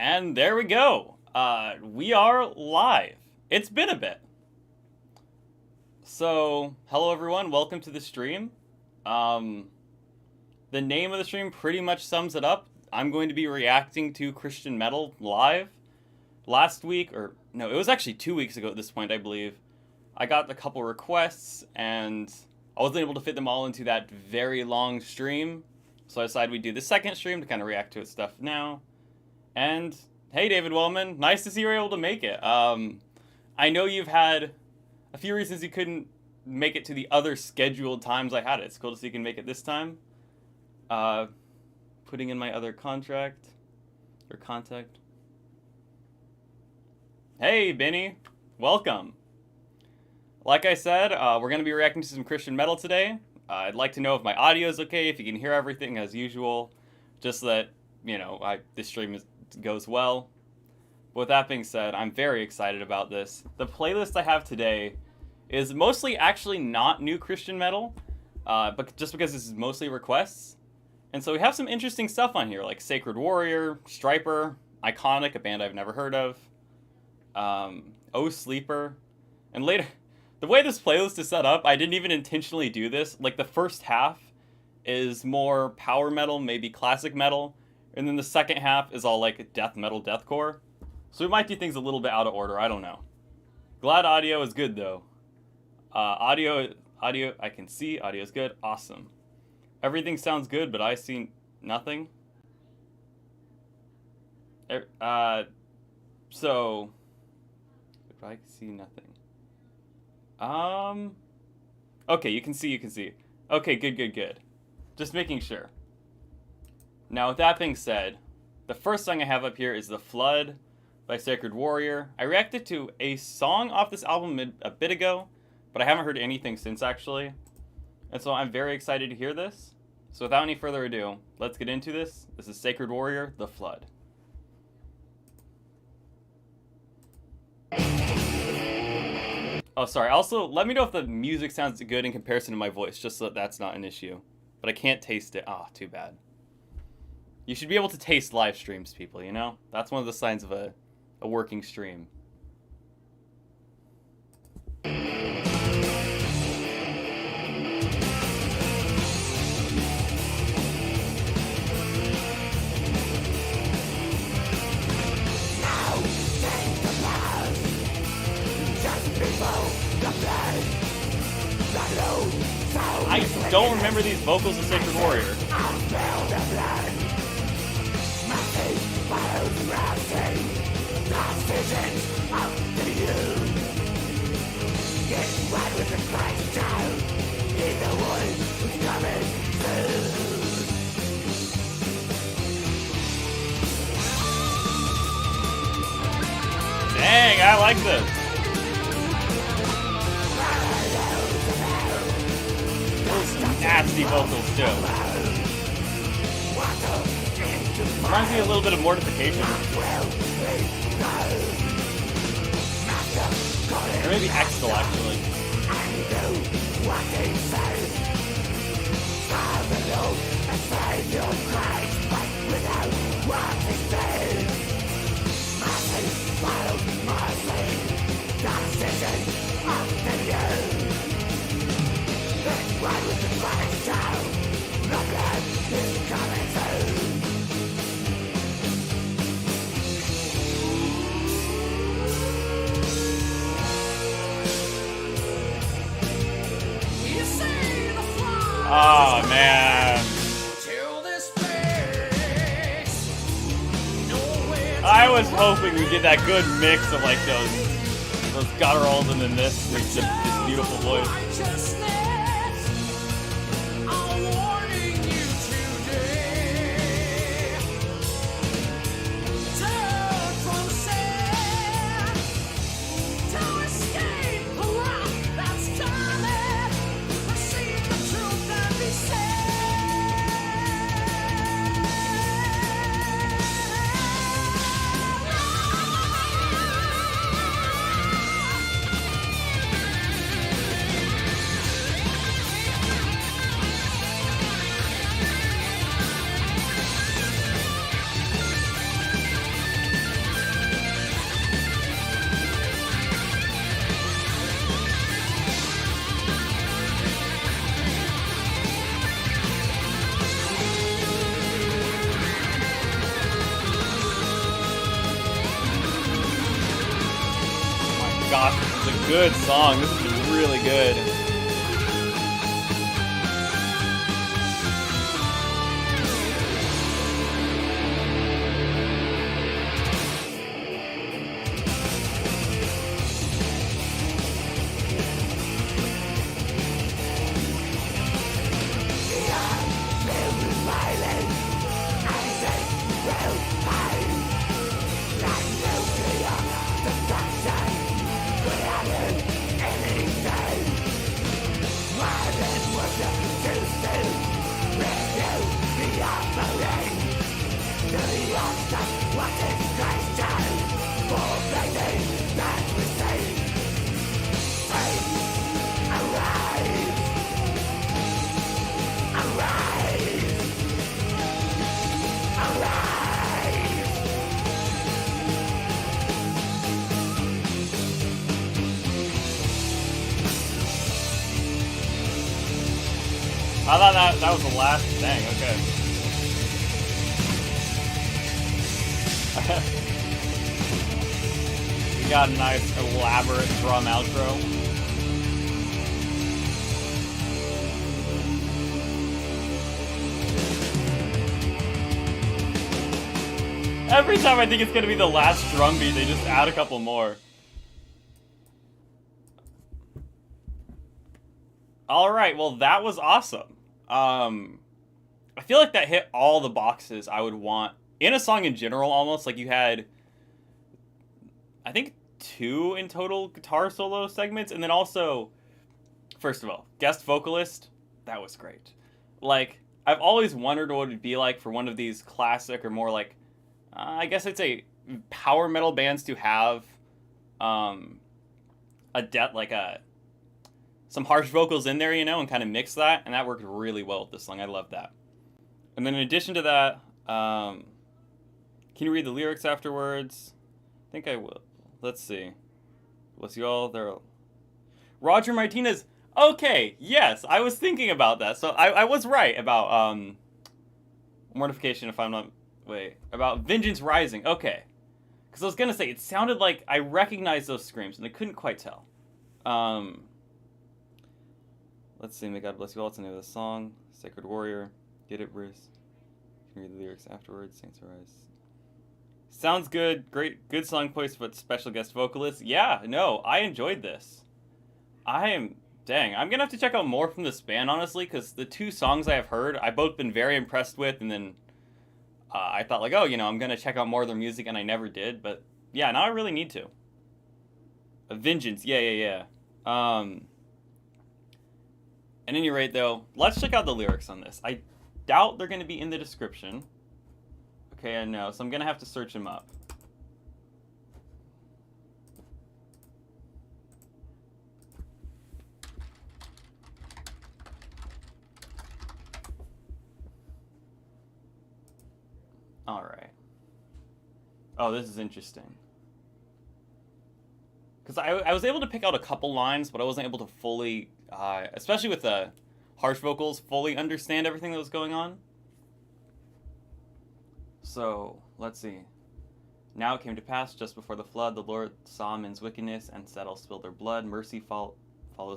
And there we go. We are live. It's been a bit. So, hello everyone, welcome to the stream. The name of the stream pretty much sums it up. I'm going to be reacting to Christian metal live. Last week, or no, it was actually 2 weeks ago at this point, I believe. I got a couple requests, and I wasn't able to fit them all into that very long stream. So I decided we'd do the second stream to kind of react to its stuff now. And hey, David Wellman, nice to see you're able to make it. I know you've had a few reasons you couldn't make it to the other scheduled times I had it. It's cool to see you can make it this time. Putting in my other contact. Hey, Benny, welcome. Like I said, we're going to be reacting to some Christian metal today. I'd like to know if my audio is okay, if you can hear everything as usual, just so that, you know, this stream goes well. But with that being said, I'm very excited about this. The playlist I have today is mostly actually not new Christian metal, but just because this is mostly requests. And so we have some interesting stuff on here, like Sacred Warrior, Stryper, Iconic, a band I've never heard of, Oh Sleeper, and later... The way this playlist is set up, I didn't even intentionally do this. Like, the first half is more power metal, maybe classic metal, and then the second half is all, like, death metal, deathcore. So we might do things a little bit out of order, I don't know. Glad audio is good, though. Audio, I can see, audio is good, awesome. Everything sounds good, but I see nothing. So, if I see nothing. Okay, you can see. Okay, good. Just making sure. Now, with that being said, the first song I have up here is The Flood by Sacred Warrior. I reacted to a song off this album a bit ago, but I haven't heard anything since, actually. And so I'm very excited to hear this. So without any further ado, let's get into this. This is Sacred Warrior, The Flood. Oh, sorry. Also, let me know if the music sounds good in comparison to my voice, just so that that's not an issue. But I can't taste it. Ah, too bad. You should be able to taste live streams, people, you know? That's one of the signs of a working stream. I don't remember these vocals of Sacred Warrior. Dang, I like this. Nasty vocals too. Reminds me a little bit of Mortification. Or maybe Extel, actually. Oh man. I was hoping we'd get that good mix of like those gutturals and then this beautiful voice. good song. This is really good. I thought that was the last thing. Okay. We got a nice elaborate drum outro. Every time I think it's gonna be the last drum beat, they just add a couple more. Alright, well that was awesome. I feel like that hit all the boxes I would want in a song in general, almost. Like, you had, I think, 2 in total guitar solo segments, and then also, first of all, guest vocalist, that was great. Like, I've always wondered what it would be like for one of these classic or more like, I guess I'd say power metal bands to have some harsh vocals in there, you know, and kind of mix that, and that worked really well with this song. I love that. And then in addition to that, can you read the lyrics afterwards? I think I will. Let's see. Bless you all. There. Roger Martinez. Okay, yes, I was thinking about that. So I was right about Mortification, if I'm not... Wait. About Vengeance Rising. Okay. Because I was going to say, it sounded like I recognized those screams, and I couldn't quite tell. Let's see. May God bless you all. It's the name of the song. Sacred Warrior. Get it, Bruce? You can read the lyrics afterwards. Saints Arise. Sounds good. Great. Good song choice, but special guest vocalist. Yeah, no, I enjoyed this. Dang, I'm going to have to check out more from this band, honestly, because the 2 songs I have heard, I've both been very impressed with, and then I thought, like, oh, you know, I'm going to check out more of their music, and I never did, but yeah, now I really need to. Vengeance, yeah. At any rate, though, let's check out the lyrics on this. I doubt they're going to be in the description. Okay, I know, so I'm going to have to search them up. Alright. Oh, this is interesting. Because I was able to pick out a couple lines, but I wasn't able to fully, especially with the harsh vocals, fully understand everything that was going on. So, let's see. Now it came to pass, just before the flood, the Lord saw men's wickedness and said, I'll spill their blood. Mercy follows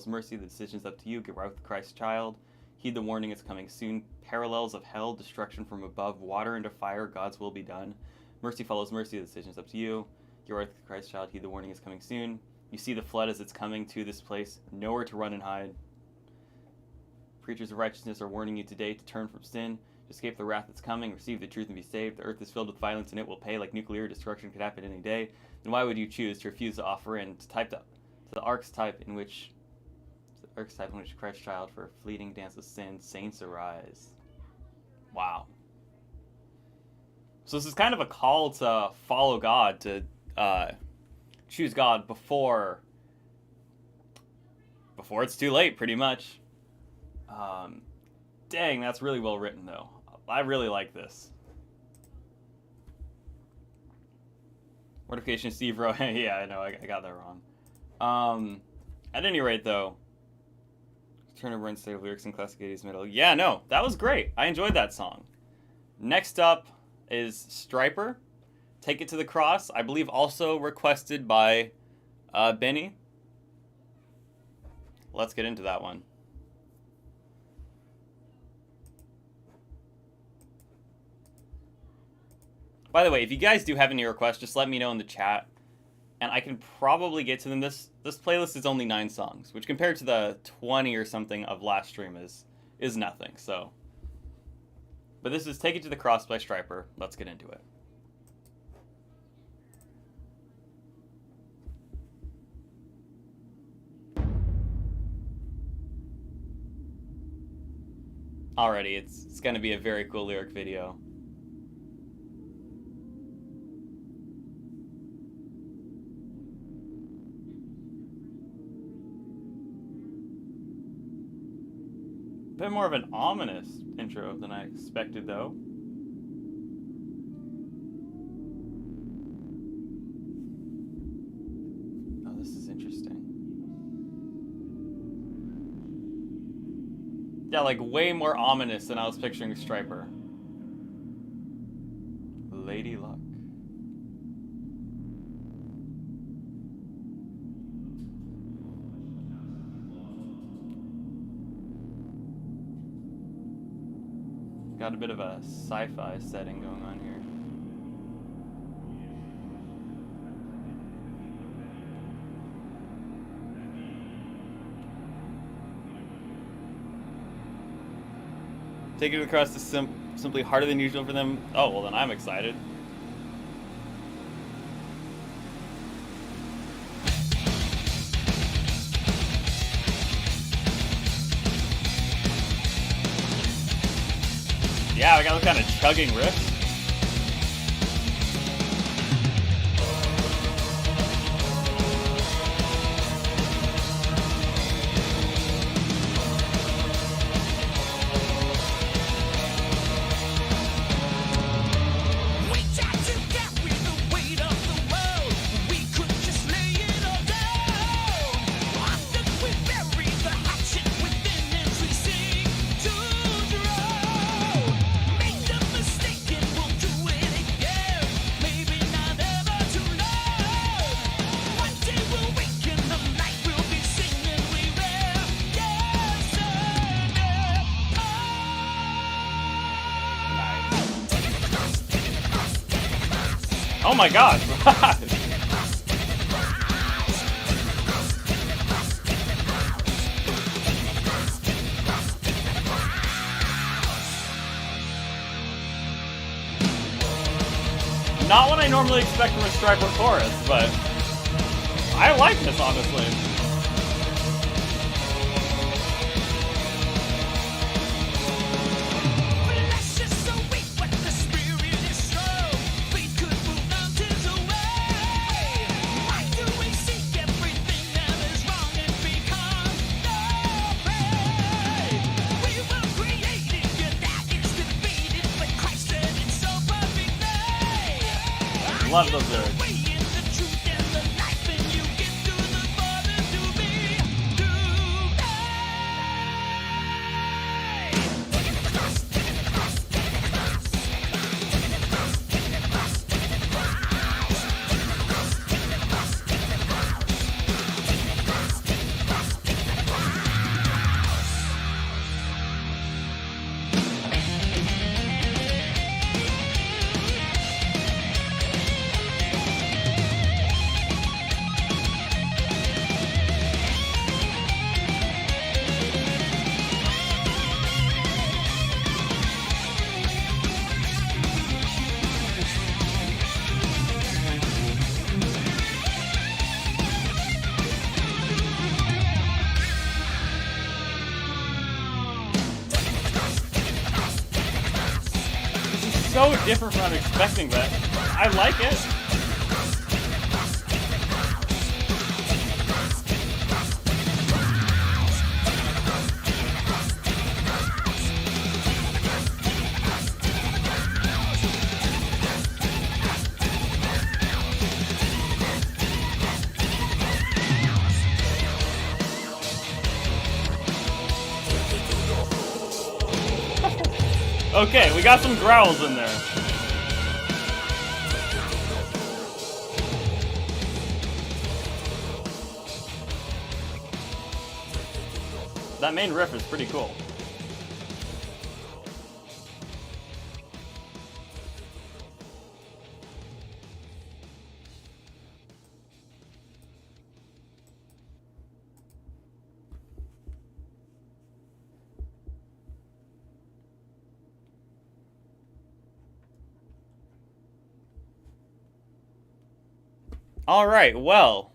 mercy. The decision's up to you. Get right with Christ's child. Heed the warning, it's coming soon. Parallels of hell, destruction from above, water into fire, God's will be done. Mercy follows mercy. The decision's up to you. Get right with Christ's child. Heed the warning, it's coming soon. You see the flood as it's coming to this place. Nowhere to run and hide. Preachers of righteousness are warning you today to turn from sin. Escape the wrath that's coming, receive the truth and be saved. The earth is filled with violence and it will pay. Like nuclear destruction could happen any day. Then why would you choose to refuse to offer in to the archetype in which Christ's child for a fleeting dance of sin, saints arise. Wow. So this is kind of a call to follow God, to choose God before it's too late, pretty much. Dang, that's really well written, though. I really like this. Mortification, Steve Rowe. Yeah, I know, I got that wrong. At any rate, though, Turner Burns state of lyrics in classic 80s metal. Yeah, no, that was great. I enjoyed that song. Next up is Stryper, Take It to the Cross. I believe also requested by Benny. let's get into that one. By the way, if you guys do have any requests, just let me know in the chat, and I can probably get to them. This playlist is only 9 songs, which compared to the 20 or something of last stream is nothing. So, but this is "Take It to the Cross" by Stryper. Let's get into it. Already, it's going to be a very cool lyric video. A bit more of an ominous intro than I expected, though. Oh, this is interesting. Yeah, like way more ominous than I was picturing Stryper. Lady Luck. Got a bit of a sci-fi setting going on here. Take It Across is simply harder than usual for them. Oh, well then I'm excited. Yeah, we got those kind of chugging riffs. Oh my god! Not what I normally expect from a Stryper chorus, but I like this, honestly. Love those lyrics. So different from what I'm expecting, but I like it. Okay, we got some growls in there. That main riff is pretty cool. All right, well.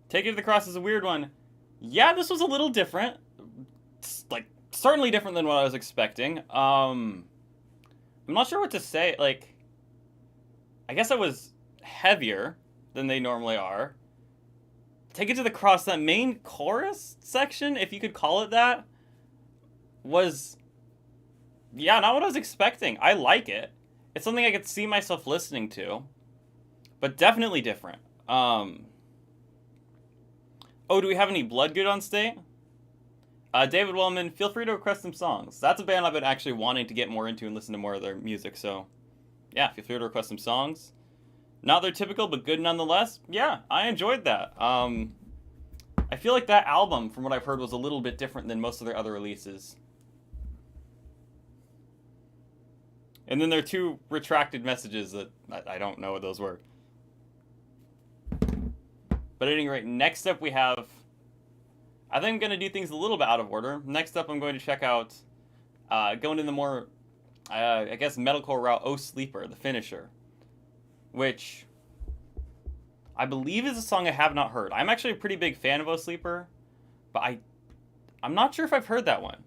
Take It to the Cross is a weird one. Yeah, this was a little different. It's, like, certainly different than what I was expecting. I'm not sure what to say. Like, I guess it was heavier than they normally are. Take It to the Cross, that main chorus section, if you could call it that, was, yeah, not what I was expecting. I like it. It's something I could see myself listening to, but definitely different. Oh, do we have any Bloodgood on state? David Wellman, feel free to request some songs. That's a band I've been actually wanting to get more into and listen to more of their music, so yeah, feel free to request some songs. Not their typical, but good nonetheless. Yeah, I enjoyed that. I feel like that album, from what I've heard, was a little bit different than most of their other releases. And then there are 2 retracted messages that I don't know what those were. But at any rate, next up we have... I think I'm going to do things a little bit out of order. Next up I'm going to check out... going in the more, I guess, metalcore route, Oh Sleeper, The Finisher. Which I believe is a song I have not heard. I'm actually a pretty big fan of Oh Sleeper. But I'm not sure if I've heard that one.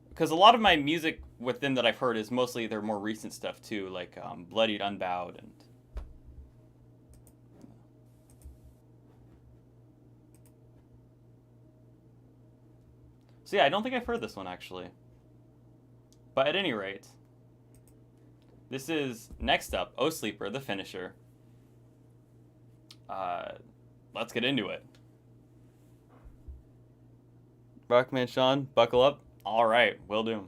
Because a lot of my music with them that I've heard is mostly their more recent stuff too, like Bloodied, Unbowed, and... So yeah, I don't think I've heard this one actually. But at any rate, this is, next up, Oh Sleeper, The Finisher. Let's get into it. Rockman Sean, buckle up. Alright, will do.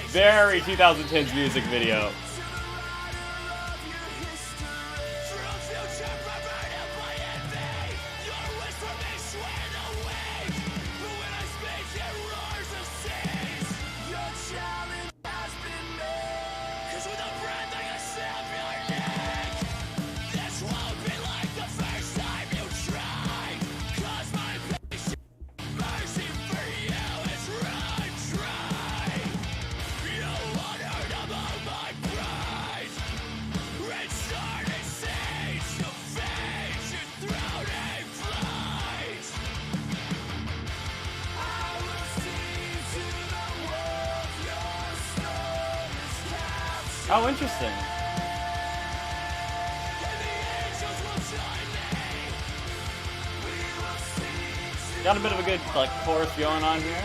Very 2010s music video. Oh, interesting. Got a bit of a good like chorus going on here,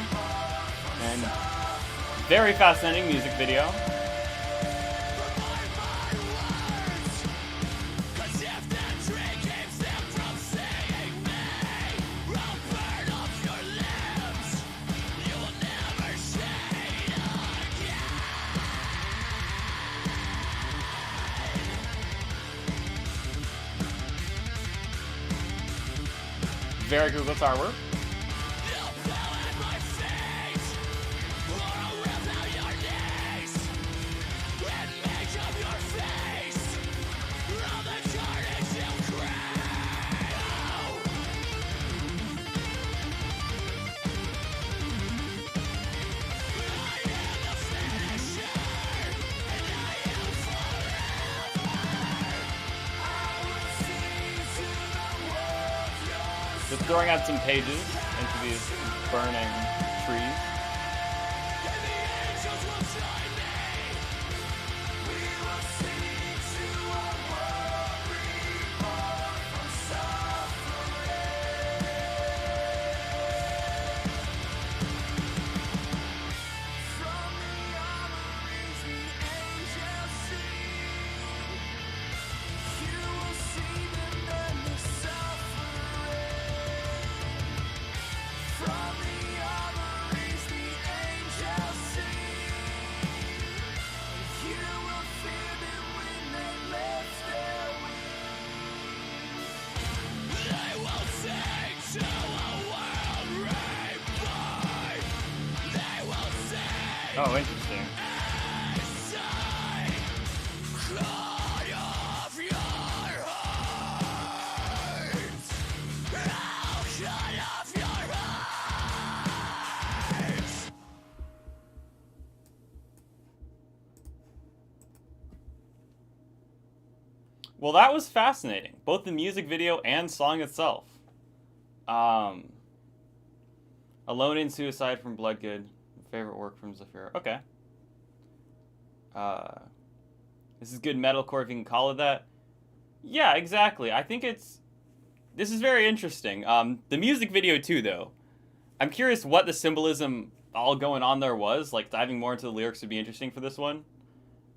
and very fascinating music video. Very good guitar work. Just throwing out some pages into these burning trees. From the other Oh, interesting. Well, that was fascinating. Both the music video and song itself. Alone in Suicide from Bloodgood. Favorite work from Zafira. Okay. This is good metalcore if you can call it that. Yeah, exactly. I think this is very interesting. The music video too, though. I'm curious what the symbolism all going on there was. Like, diving more into the lyrics would be interesting for this one.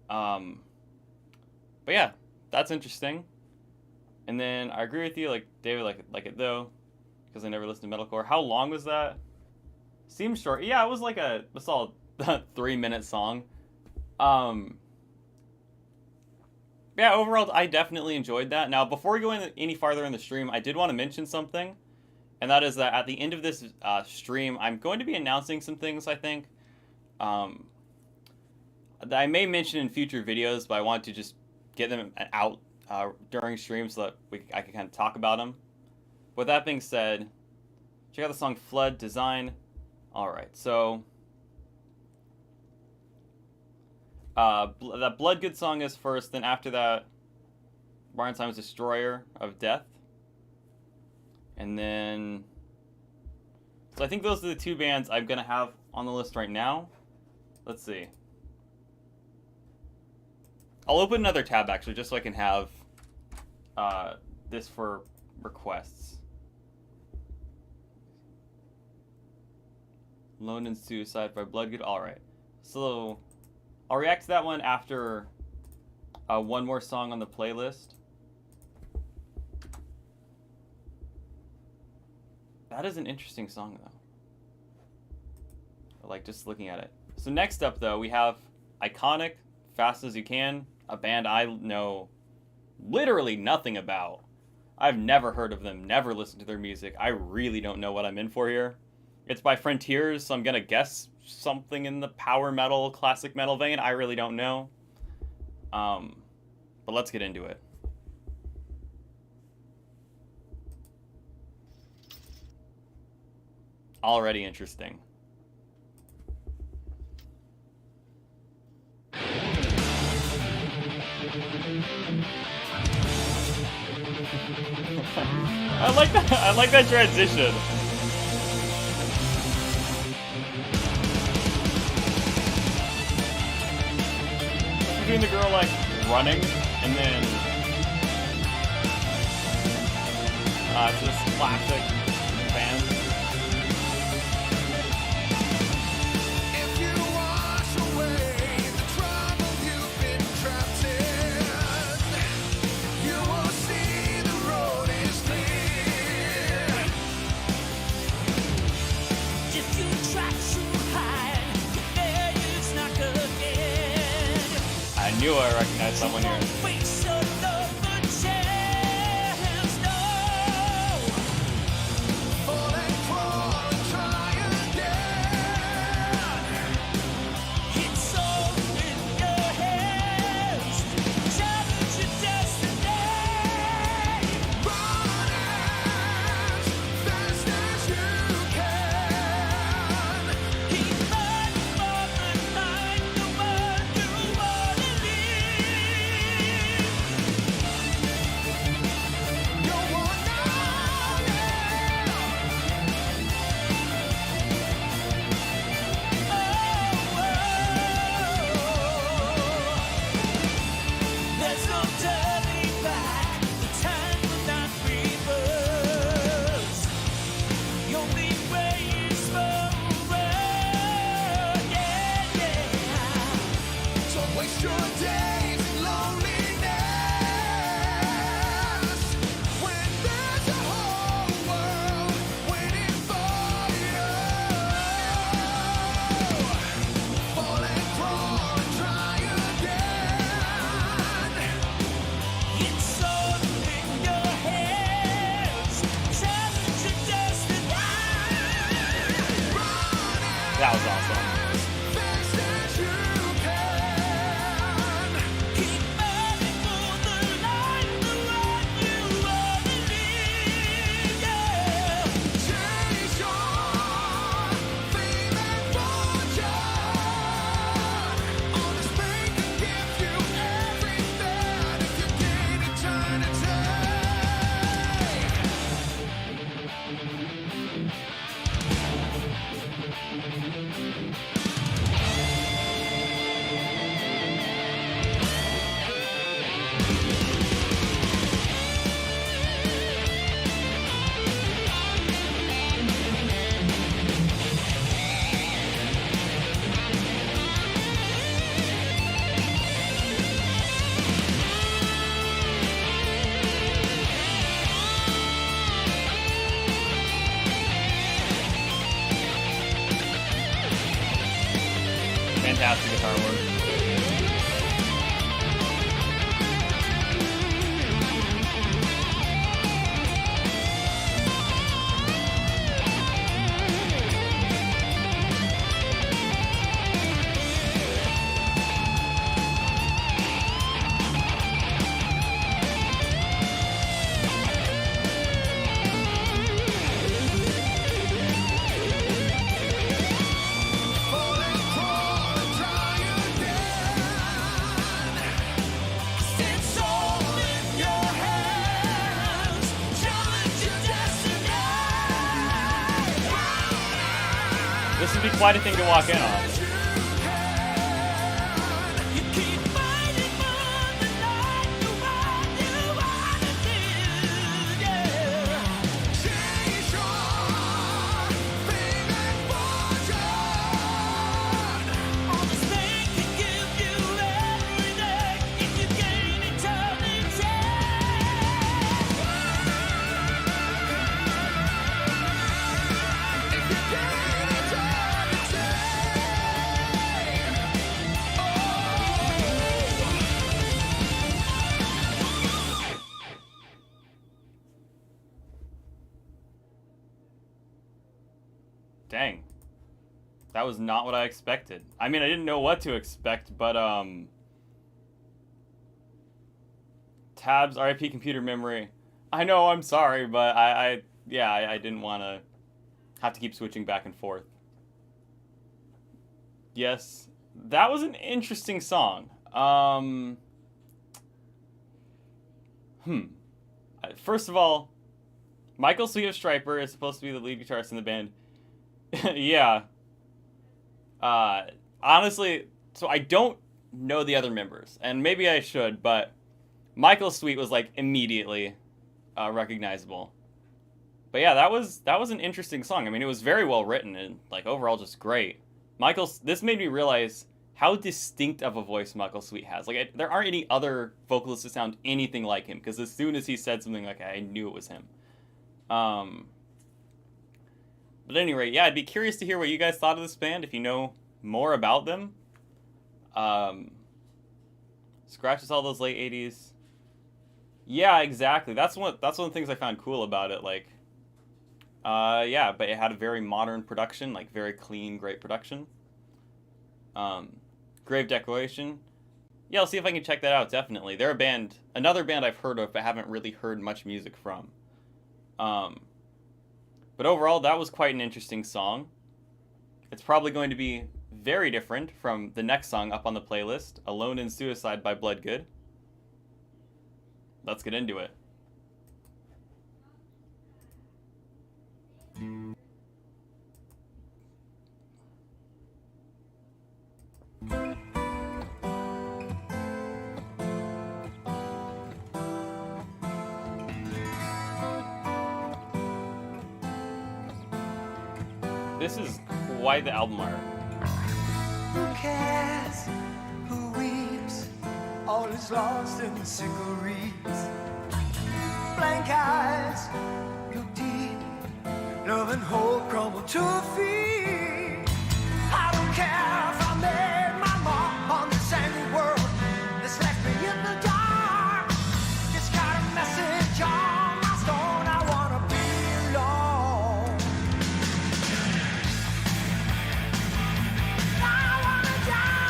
But yeah, that's interesting. And then I agree with you, like David, like it though, because I never listened to metalcore. How long was that? Seems short. Yeah, it was like a solid 3-minute song. Yeah, overall, I definitely enjoyed that. Now, before we go any farther in the stream, I did want to mention something, and that is that at the end of this stream, I'm going to be announcing some things, I think, that I may mention in future videos, but I want to just get them out during streams so that I can kind of talk about them. With that being said, check out the song Flood Design. Alright, so that Bloodgood song is first, then after that, Barntime's Destroyer of Death. And then, so I think those are the two bands I'm going to have on the list right now. Let's see. I'll open another tab, actually, just so I can have this for requests. Lone and Suicide by Bloodgood. Alright. So, I'll react to that one after one more song on the playlist. That is an interesting song, though. I like just looking at it. So next up, though, we have Iconic, Fast As You Can, a band I know literally nothing about. I've never heard of them, never listened to their music. I really don't know what I'm in for here. It's by Frontiers, so I'm going to guess something in the power metal, classic metal vein. I really don't know. But let's get into it. Already interesting. I like that transition. Between the girl like running and then it's this classic band. If you wash away the trouble you've been trapped in, you will see the road is clear. If you try to hide, there is not again. I knew I recognized someone here. Face another chance, no. Fall and crawl and try again. It's all in your hands. Challenge your destiny. Run as fast as you can. Keep fighting for the night, the one you wanna leave. fantastic guitar work. It's all in your hands. Challenge your destiny. This would be quite a thing to walk in on. You keep fighting for the life you want to live, yeah. Chase your favorite fortune. All this thing can give you everything if you gain eternity. If you gain eternity. Dang. That was not what I expected. I mean, I didn't know what to expect, but, tabs, RIP computer memory. I know, I'm sorry, but I didn't want to have to keep switching back and forth. Yes, that was an interesting song. First of all, Michael Sweet of Stryper is supposed to be the lead guitarist in the band. Yeah. Honestly, so I don't know the other members, and maybe I should, but Michael Sweet was like immediately recognizable. But yeah, that was an interesting song. I mean, it was very well written and like overall just great. This made me realize how distinct of a voice Michael Sweet has. Like, there aren't any other vocalists that sound anything like him, because as soon as he said something like that, I knew it was him. But at any rate, yeah, I'd be curious to hear what you guys thought of this band, if you know more about them. Scratches all those late 80s. Yeah, exactly. That's one of the things I found cool about it. Like, yeah, but it had a very modern production, like very clean, great production. Grave Declaration. Yeah, I'll see if I can check that out, definitely. They're another band I've heard of, but haven't really heard much music from. But overall, that was quite an interesting song. It's probably going to be very different from the next song up on the playlist, Alone in Suicide by Bloodgood. Let's get into it. This is quite the album art. Who cares? Who weeps? All is lost in the single reeds. Blank eyes, look deep. Love and hope crumble to a feet. I don't care if I made my mark on this angry world that's left me in the dark. It's got a message on my stone. I wanna be alone. I wanna die.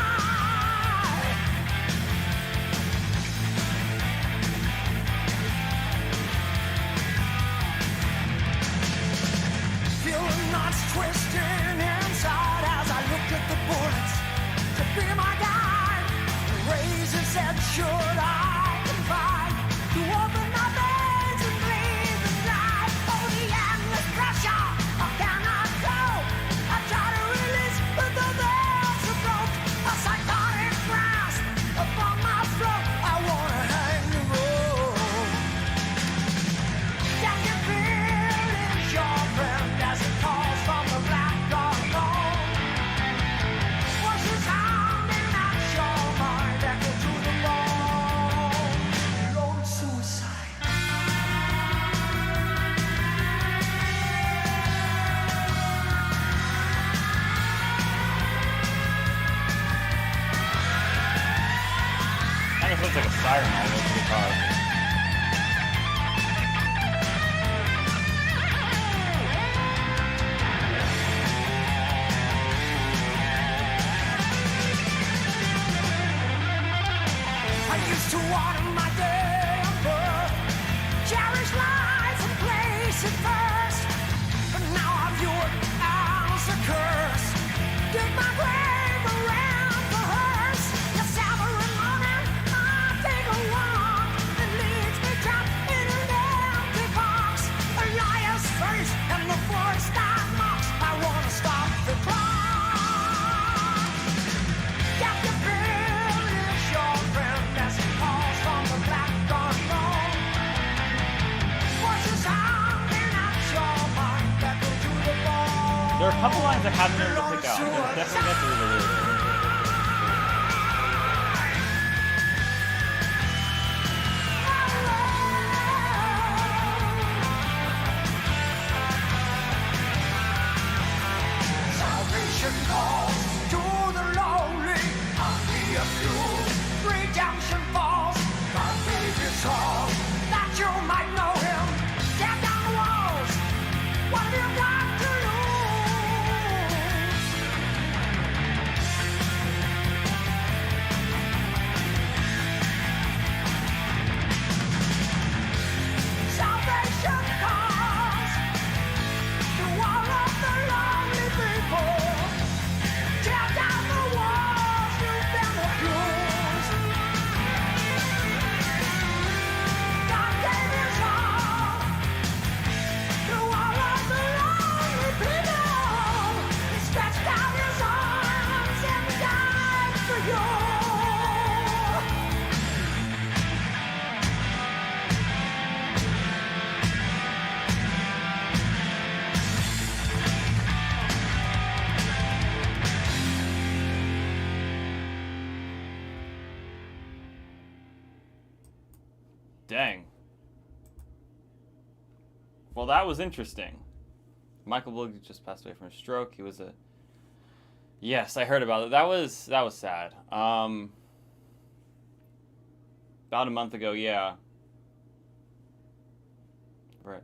Feel the knots twisting inside as I look at the bullets to be my guide. The razor's edge should I confide to open my veins and breathe the life. Oh, the endless pressure I cannot go. I try to release, but the veils are broke. A psychotic grasp upon my throat. I wanna hang the rope. Can you feel it's your friend as it calls from the black unknown? Voices sounding at your mind echo to the bone. siren all over the guitar. I used to water my day of birth, cherish life and place it first. But now I view it as a curse. Dig my grave around the hearse. Yes, every morning I take a walk that leads me down in an empty box. A liar's face and the voice that mocks. I wanna stop the clock. Captain Bill is your friend as he calls from the black unknown. Voices sounding at your mind, echo to the bone. There are a couple lines I haven't been able to pick out. I'm gonna definitely get through the lyrics. Salvation calls to the lonely. Only a few redemption falls. God gave his all that you might know him. Tear down the walls. What have you got to lose? Salvation calls to all of the lonely people. Tear down the walls you've been abused. God gave his all to all of the lonely people. He stretched out his arms and died for you. Dang. Well, that was interesting. Michael Bloodgood just passed away from a stroke. He was a... Yes, I heard about it. That was sad. About a month ago, yeah. Right.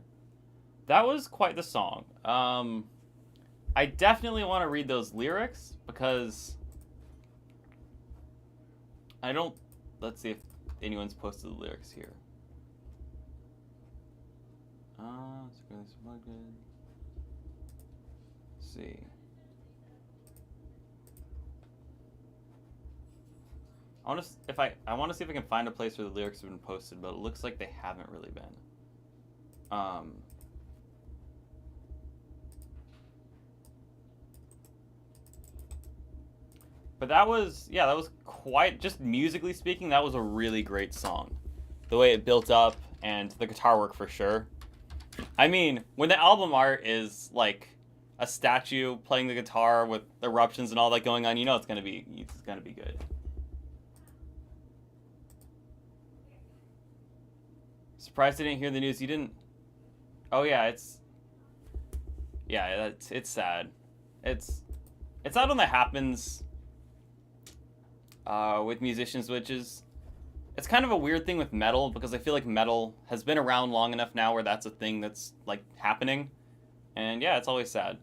That was quite the song. I definitely want to read those lyrics because I don't... Let's see if anyone's posted the lyrics here. Let's see. I want to see if I can find a place where the lyrics have been posted, but it looks like they haven't really been. But that was quite, just musically speaking, that was a really great song. The way it built up and the guitar work for sure. I mean, when the album art is like a statue playing the guitar with eruptions and all that going on, you know it's gonna be good. Surprised I didn't hear the news. You didn't? Oh yeah, it's sad. It's not one that happens with musicians, which is, it's kind of a weird thing with metal because I feel like metal has been around long enough now where that's a thing that's like happening, and yeah, it's always sad.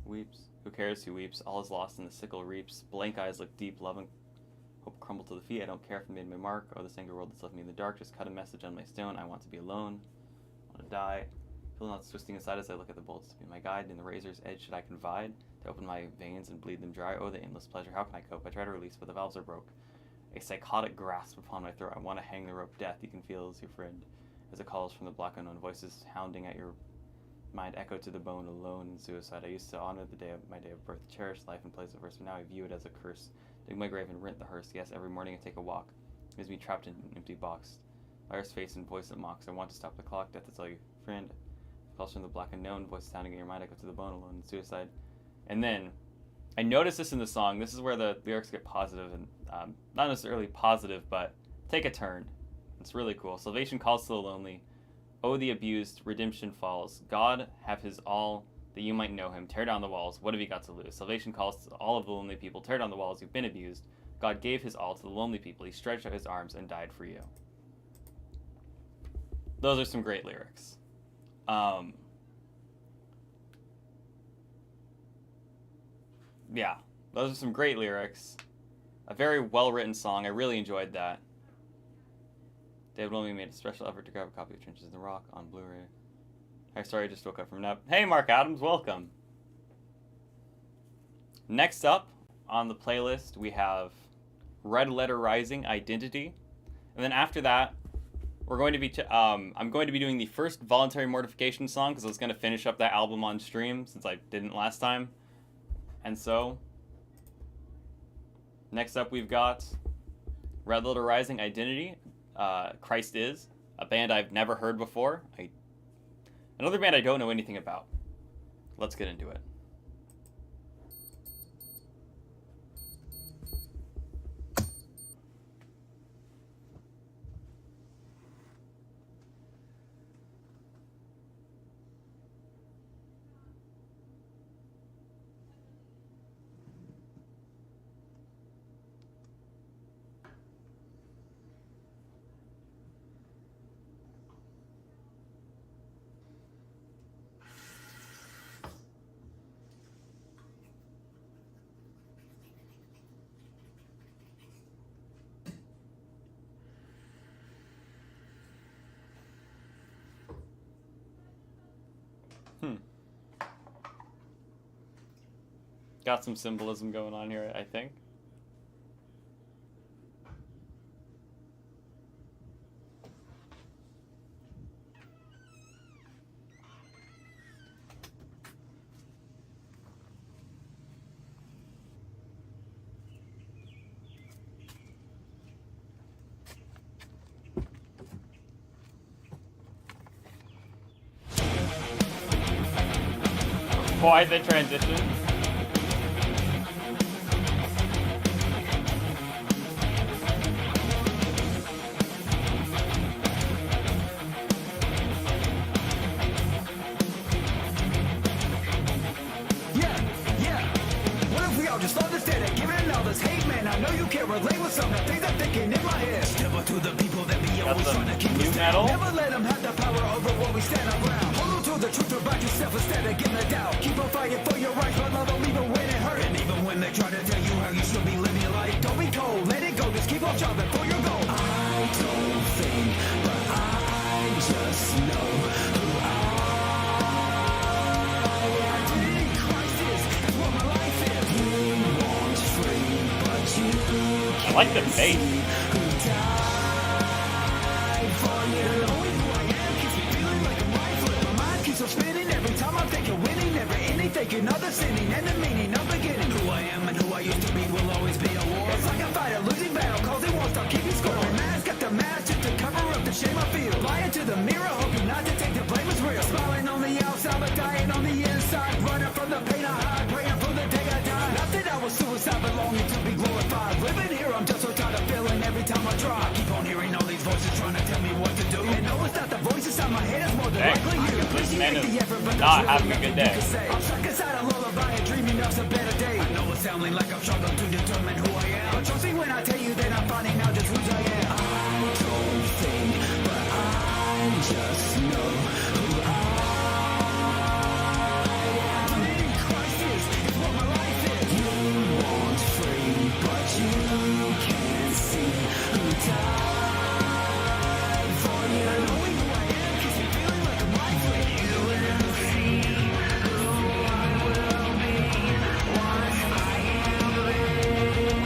Weeps. Who cares who weeps? All is lost and the sickle reaps. Blank eyes look deep, love and hope crumble to the feet. I don't care if I made my mark or this angry world that's left me in the dark. Just cut a message on my stone. I want to be alone. I want to die. Feel not twisting aside as I look at the bolts to be my guide. In the razor's edge should I confide? To open my veins and bleed them dry. Oh, the endless pleasure. How can I cope? I try to release, but the valves are broke. A psychotic grasp upon my throat. I want to hang the rope. Death you can feel as your friend. As it calls from the black unknown voices hounding at your mind, echo to the bone, alone in suicide. I used to honor the day of my day of birth, cherish life in place of verse, but now I view it as a curse. Dig my grave and rent the hearse. Yes, every morning I take a walk. Leaves me trapped in an empty box. Liar's face and voice that mocks. I want to stop the clock. Death is all your friend. Calls from the black unknown, voice sounding in your mind, echo to the bone, alone in suicide. And then, I noticed this in the song. This is where the lyrics get positive, and not necessarily positive, but take a turn. It's really cool. Salvation calls to the lonely. Oh, the abused, redemption falls. God have his all that you might know him. Tear down the walls. What have you got to lose? Salvation calls to all of the lonely people. Tear down the walls. You've been abused. God gave his all to the lonely people. He stretched out his arms and died for you. Those are some great lyrics. Yeah, those are some great lyrics. A very well-written song. I really enjoyed that. David Williams made a special effort to grab a copy of Trenches in the Rock on Blu-ray. Hey, sorry, I just woke up from a nap. Hey, Mark Adams, welcome. Next up on the playlist, we have Red Letter Rising, Identity. And then after that, we're going to be I'm going to be doing the first Voluntary Mortification song because I was going to finish up that album on stream since I didn't last time. And so, next up we've got Red Letter Rising, Identity, Christ Is, a band I've never heard before. Another band I don't know anything about. Let's get into it. Got some symbolism going on here, I think. Quite the transition. Just understand that given all this hate, man, I know you can't relate with some of the things I'm thinking in my head. Step up to the people that be always trying to keep us down. Never let them have the power over what we stand around. Hold on to the truth about yourself instead of getting it down. Keep on fighting for your rights, but love them even when it hurts. And even when they try to tell you how you should be living your life, don't be cold, let it go, just keep on striving for your goal. I don't think, but I just know who I think Christ is what my life is. I like the bass. Spinning every time I'm thinking winning, never ending, thinking of the sinning and the meaning of beginning. Who I am and who I used to be will always be a war. It's like a fight, a losing battle, cause it won't stop keeping score. Mask got the mask just to cover up the shame I feel. Lying to the mirror, hoping not to take the blame as real. Smiling on the outside, but dying on the inside. Running from the pain I hide, praying for the day I die. Not that I was suicide, belonging to be glorified. Living here, I'm just so tired of failing every time I try. Keep on hearing all these voices trying to tell me what to do. And no, it's not the voice inside my head, it's more than likely you. This man is not having a good day. I'm stuck inside a lullaby and dreaming of some better days. I know it's sounding like I'm struggling to determine who I am, but trust me when I tell you that I'm finding out just who I am. I don't think, but I just know who I think Christ is what my life is. You want free, but you can't see who died for you. Knowing who I am keeps me feeling like I'm right with you. Will see who I will be once I am living.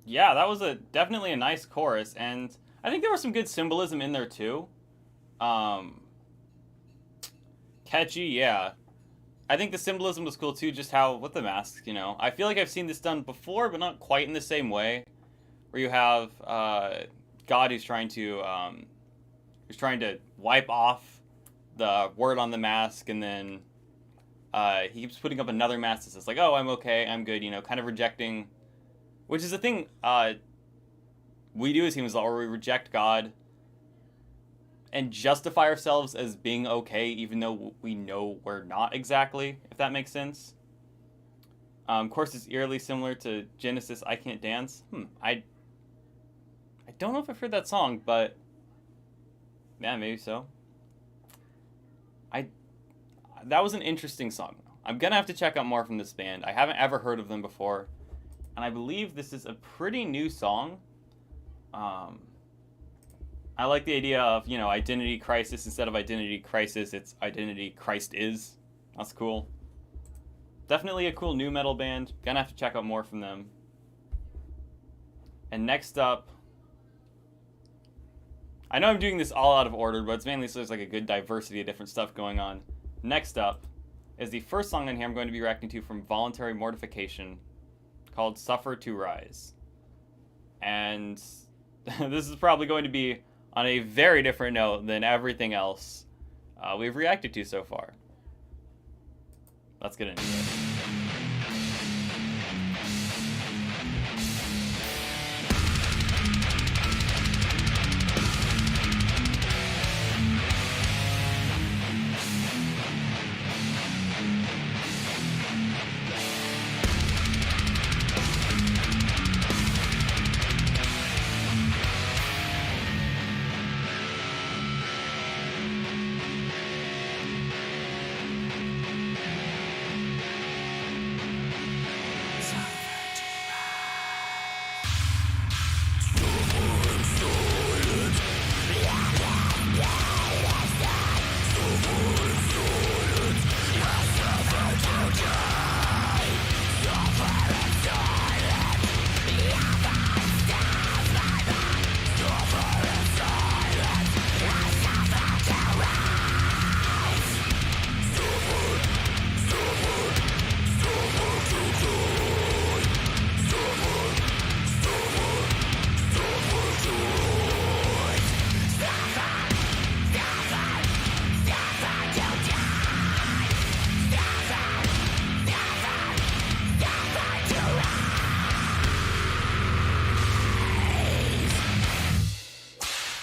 Yeah, that was definitely a nice chorus, and I think there was some good symbolism in there too. Catchy, yeah. I think the symbolism was cool too, just how, with the mask, you know. I feel like I've seen this done before, but not quite in the same way. Where you have God who's trying to wipe off the word on the mask, and then he keeps putting up another mask that says, like, oh, I'm okay, I'm good, you know, kind of rejecting, which is the thing we do as humans, or we reject God and justify ourselves as being okay, even though we know we're not exactly, if that makes sense. Of course, it's eerily similar to Genesis' I Can't Dance. I don't know if I've heard that song, but yeah, maybe so. That was an interesting song. I'm gonna have to check out more from this band. I haven't ever heard of them before, and I believe this is a pretty new song. I like the idea of, you know, identity crisis. Instead of identity crisis, it's identity Christ is. That's cool. Definitely a cool new metal band. Gonna have to check out more from them. And next up, I know I'm doing this all out of order, but it's mainly so there's like a good diversity of different stuff going on. Next up is the first song on here I'm going to be reacting to from Voluntary Mortification, called Suffer to Rise. And this is probably going to be on a very different note than everything else we've reacted to so far. Let's get into it.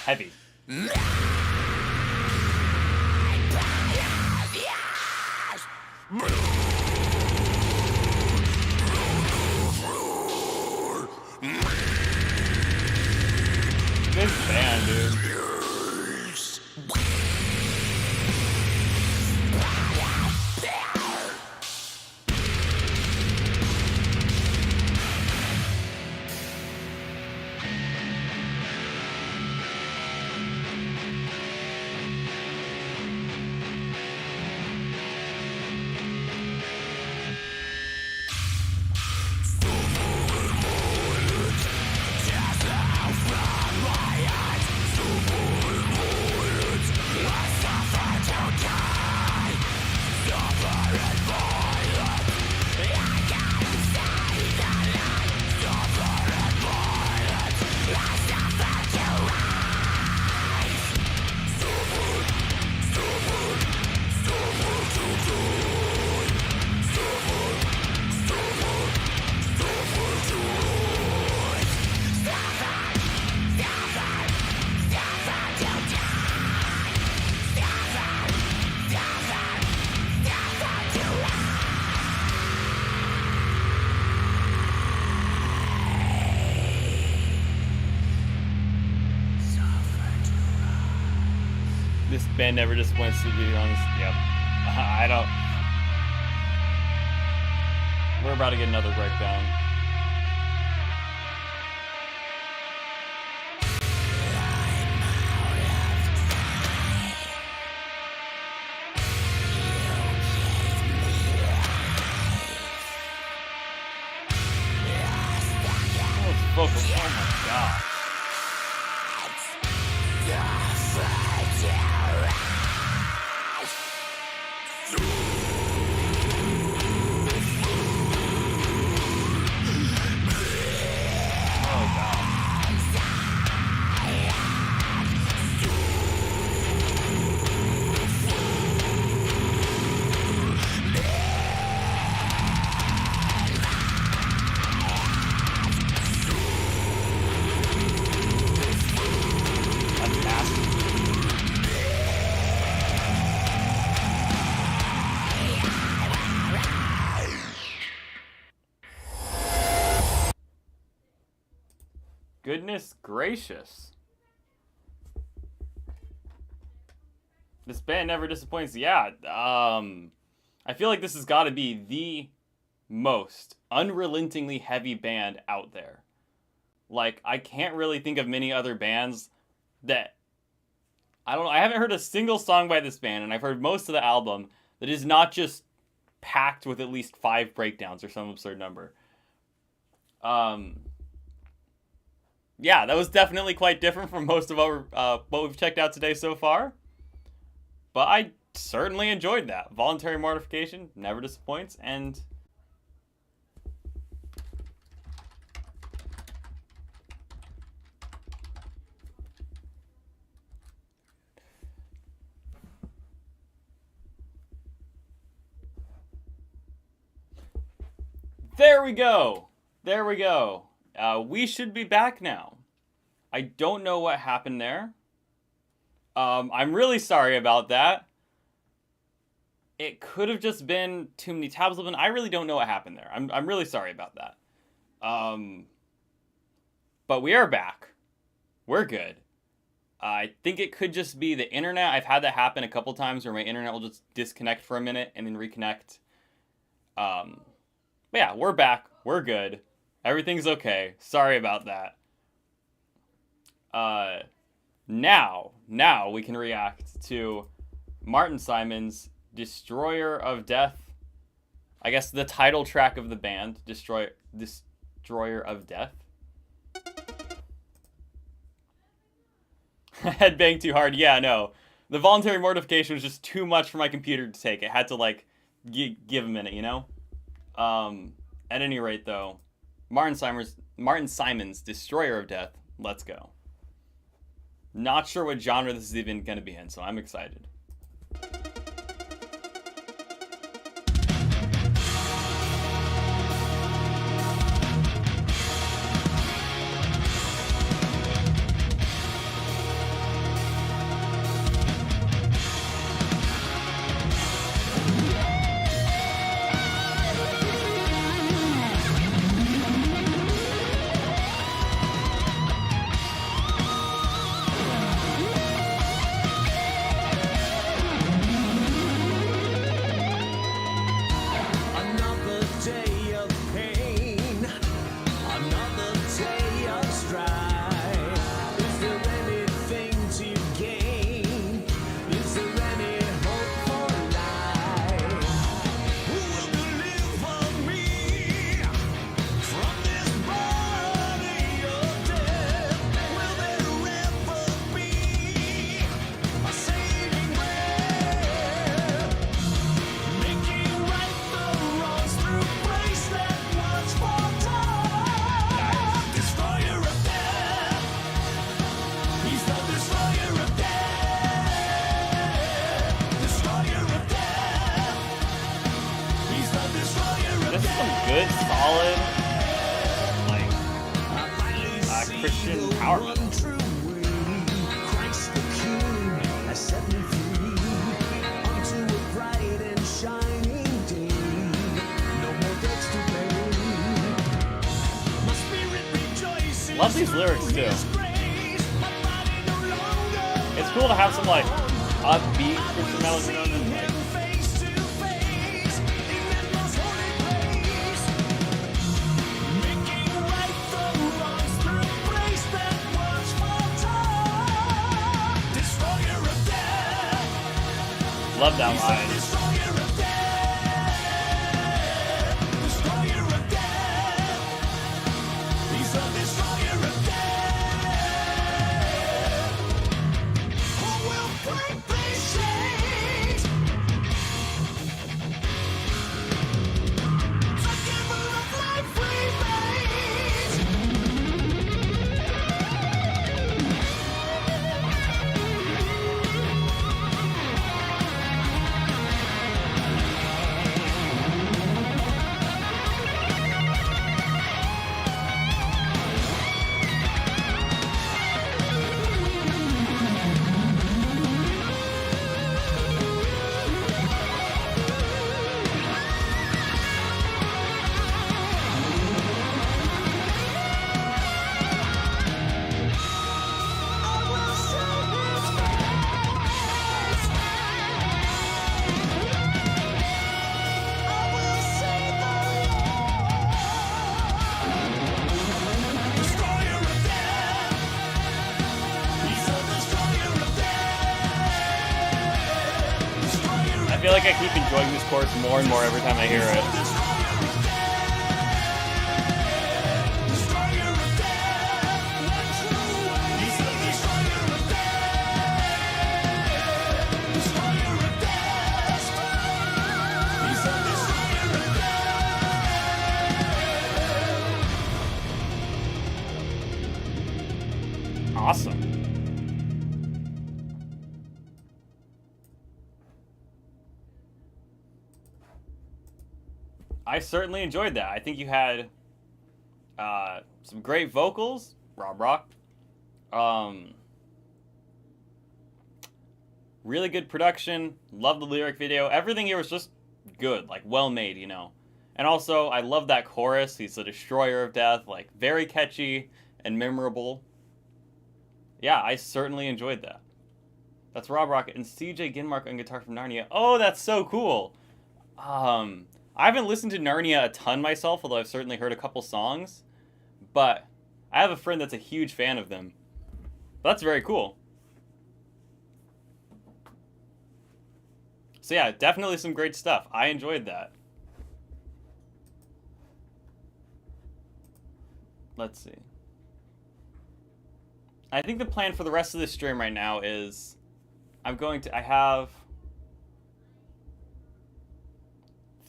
Heavy. This band, dude. This band never disappoints, to be honest. Yep. I don't. We're about to get another breakdown. Vocals. God. Oh, God. That's nasty. Goodness gracious. This band never disappoints. Yeah, I feel like this has got to be the most unrelentingly heavy band out there. Like, I can't really think of many other bands that... I don't know, I haven't heard a single song by this band, and I've heard most of the album that is not just packed with at least 5 breakdowns or some absurd number. Yeah, that was definitely quite different from most of what we've checked out today so far. But I certainly enjoyed that. Voluntary Mortification never disappoints, and... There we go. There we go. We should be back now. I don't know what happened there. I'm really sorry about that. It could have just been too many tabs open. I really don't know what happened there. I'm really sorry about that. But we are back. We're good. I think it could just be the internet. I've had that happen a couple times where my internet will just disconnect for a minute and then reconnect. But yeah, we're back. We're good. Everything's okay. Sorry about that. Now we can react to Martin Simon's Destroyer of Death. I guess the title track of the band, Destroyer of Death. Headbang too hard. Yeah, no. The Voluntary Mortification was just too much for my computer to take. It had to, like, give a minute, you know? At any rate, though, Martin Simon's Destroyer of Death. Let's go. Not sure what genre this is even going to be in, so I'm excited. Another day of pain, another day of strife. Is there anything to gain? Is there any hope for life? Who will deliver me from this body of death? Will there ever be a saving breath? Making right the wrongs through grace that once foretold. Destroyer of death. He's the destroyer of death. Destroyer of death. He's the destroyer of This is some good, solid, like, Christian power metal. Christ the King has set me free unto a bright and shining day. No more debts to pay. My spirit rejoices. Love these lyrics, too. His grace. My body no longer It's cool to have some, like, upbeat Christian metal, you know, and then, like, face to face in that most holy place. Making right the wrongs through grace that once foretold. Destroyer of death. love that He's the line. destroyer of death. Destroyer of death. He's the destroyer of death. feel like I keep enjoying this chorus more and more every time I hear it. Awesome. I certainly enjoyed that. I think you had some great vocals, Rob Rock. Really good production. Love the lyric video. Everything here was just good, like well made, you know. And also, I love that chorus. He's the destroyer of death, like very catchy and memorable. Yeah, I certainly enjoyed that. That's Rob Rock and CJ Ginmark on guitar from Narnia. Oh, that's so cool. I haven't listened to Narnia a ton myself, although I've certainly heard a couple songs. But I have a friend that's a huge fan of them. That's very cool. So yeah, definitely some great stuff. I enjoyed that. Let's see. I think the plan for the rest of this stream right now is I have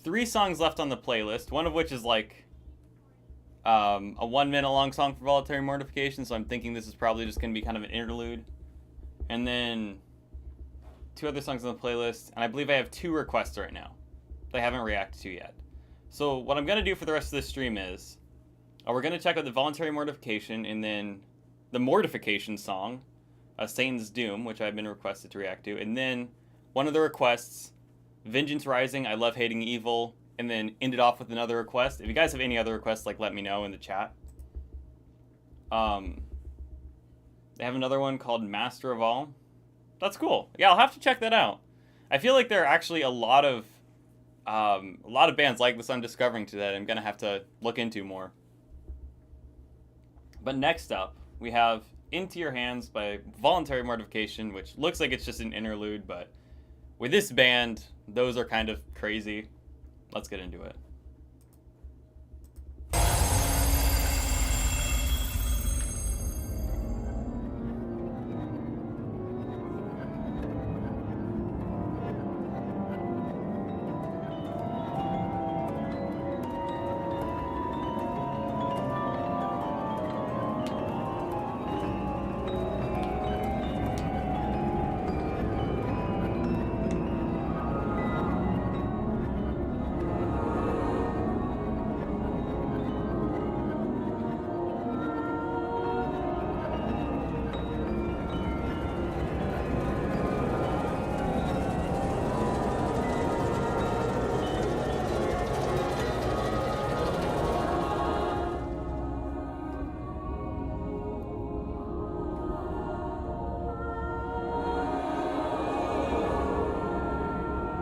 3 songs left on the playlist, one of which is like a 1 minute long song for Voluntary Mortification, so I'm thinking this is probably just going to be kind of an interlude. And then 2 other songs on the playlist, and I believe I have 2 requests right now that I haven't reacted to yet. So what I'm going to do for the rest of this stream is, we're going to check out the Voluntary Mortification, and then the Mortification song, Satan's Doom, which I've been requested to react to, and then one of the requests, Vengeance Rising, I Love Hating Evil, and then end it off with another request. If you guys have any other requests, like, let me know in the chat. They have another one called Master of All. That's cool. Yeah, I'll have to check that out. I feel like there are actually a lot of bands like this I'm discovering today that I'm gonna have to look into more. But next up, we have Into Your Hands by Voluntary Mortification, which looks like it's just an interlude, but with this band, those are kind of crazy. Let's get into it.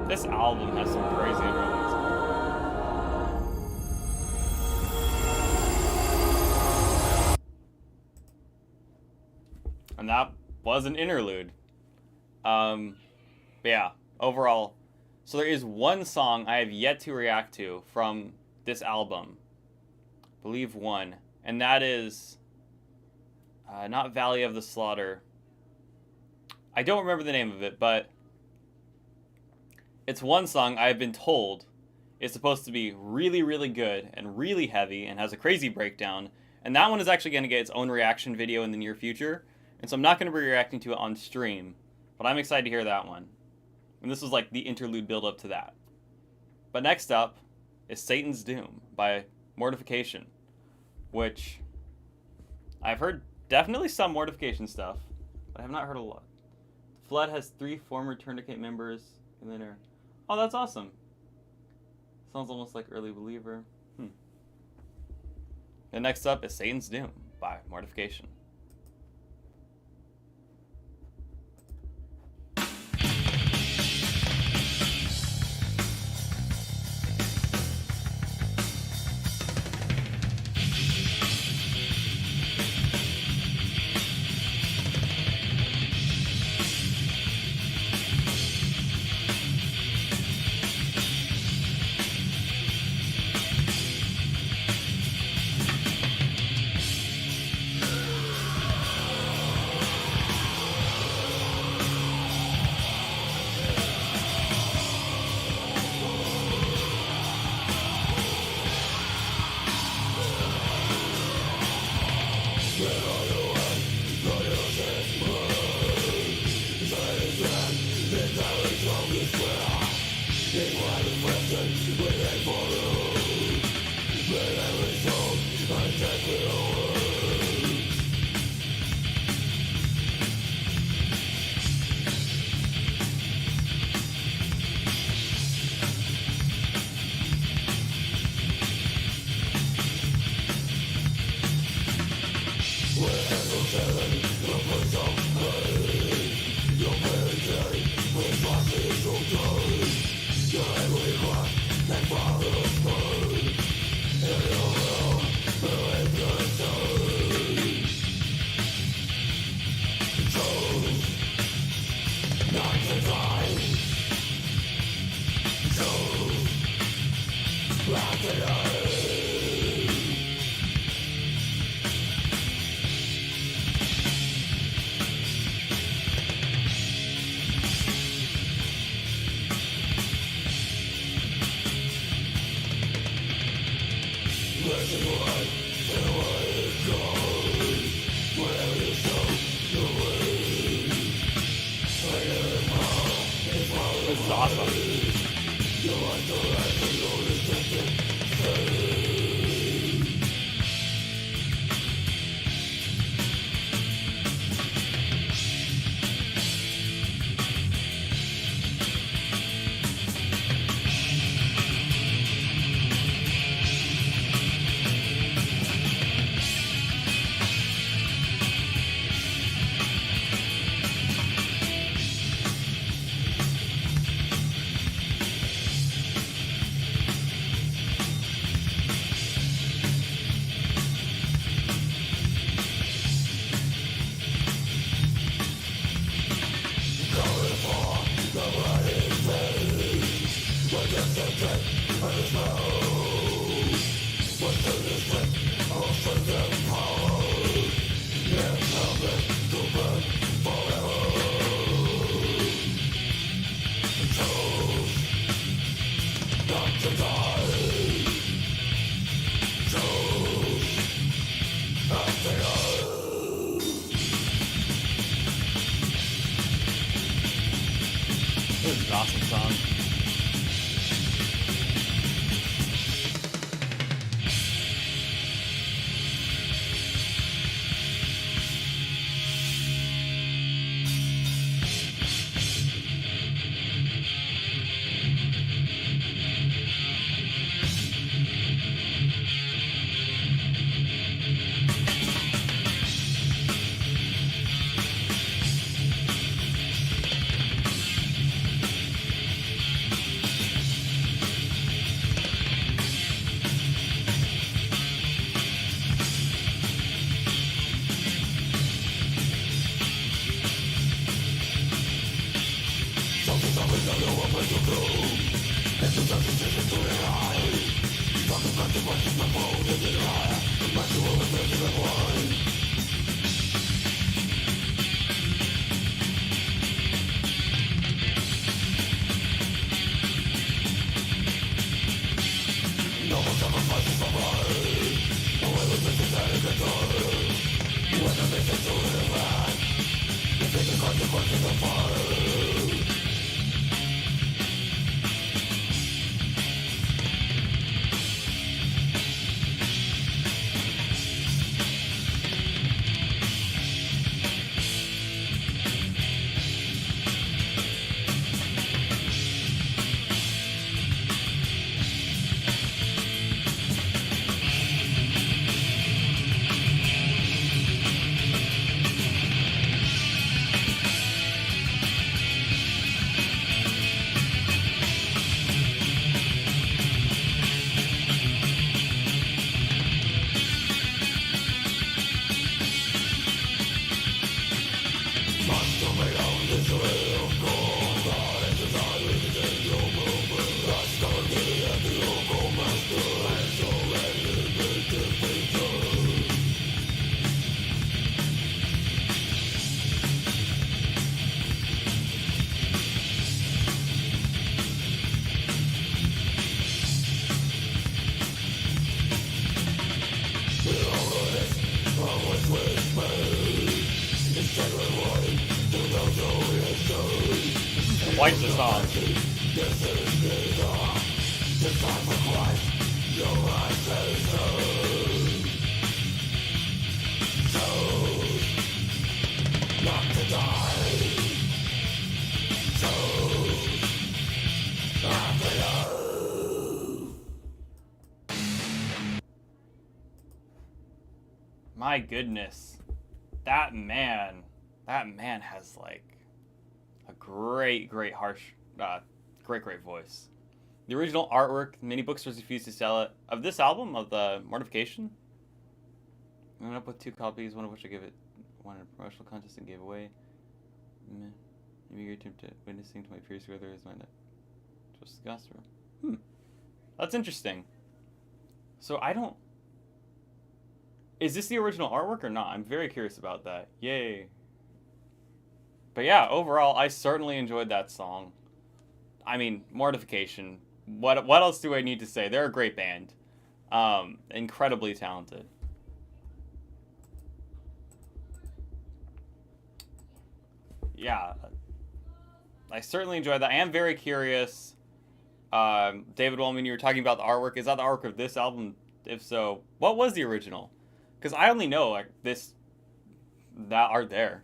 This album has some crazy interludes. And that was an interlude. But yeah, overall. So there is one song I have yet to react to from this album. I believe one. And that is not Valley of the Slaughter. I don't remember the name of it, but it's one song I've been told is supposed to be really, really good and really heavy and has a crazy breakdown. And that one is actually going to get its own reaction video in the near future. And so I'm not going to be reacting to it on stream, but I'm excited to hear that one. And this was like the interlude build up to that. But next up is Satan's Doom by Mortification, which I've heard definitely some Mortification stuff, but I have not heard a lot. Flood has 3 former Tourniquet members, and then oh, that's awesome. Sounds almost like Early Believer. And next up is Satan's Doom by Mortification. This is awesome. This is an awesome song. Always quite the song. My goodness, that man has like a great harsh, great voice. The original artwork, many bookstores refused to sell it. Of this album, of the Mortification, I ended up with 2 copies, one of which I gave it one in a promotional contest and gave away. Maybe your attempt at witnessing to my peers whether is mine that just discussed or that's interesting. So I don't. Is this the original artwork or not? I'm very curious about that. Yay. But yeah, overall, I certainly enjoyed that song. I mean, Mortification. What else do I need to say? They're a great band. Incredibly talented. Yeah. I certainly enjoyed that. I am very curious. David Wellman, you were talking about the artwork. Is that the artwork of this album? If so, what was the original? Because I only know like that art there.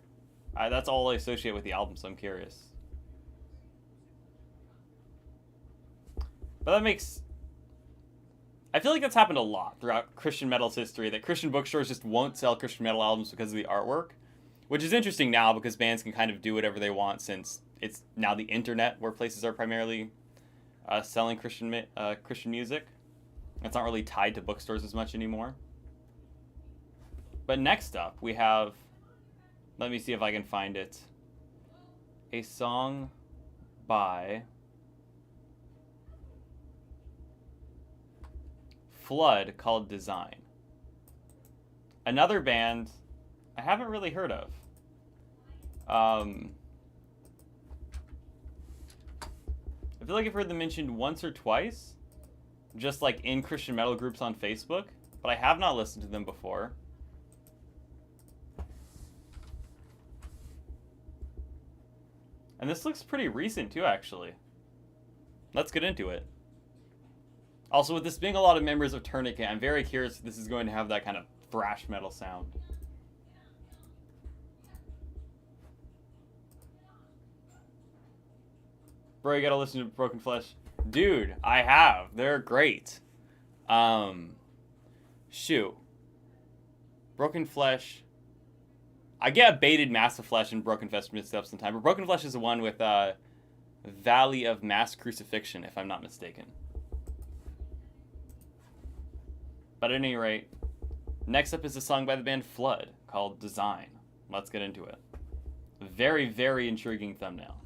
That's all I associate with the album, so I'm curious. But that makes... I feel like that's happened a lot throughout Christian metal's history, that Christian bookstores just won't sell Christian metal albums because of the artwork, which is interesting now because bands can kind of do whatever they want since it's now the internet where places are primarily selling Christian music. It's not really tied to bookstores as much anymore. But next up, we have, let me see if I can find it, a song by Flood called Design. Another band I haven't really heard of. I feel like I've heard them mentioned once or twice, just like in Christian metal groups on Facebook, but I have not listened to them before. And this looks pretty recent too, actually. Let's get into it. Also, with this being a lot of members of Tourniquet, I'm very curious if this is going to have that kind of thrash metal sound. Bro, you gotta listen to Broken Flesh. Dude, I have. They're great. Shoot. Broken Flesh. I get Baited Massive Flesh and Broken Flesh mixed up sometime, but Broken Flesh is the one with Valley of Mass Crucifixion, if I'm not mistaken. But at any rate, next up is a song by the band Flood called Design. Let's get into it. Very, very intriguing thumbnail.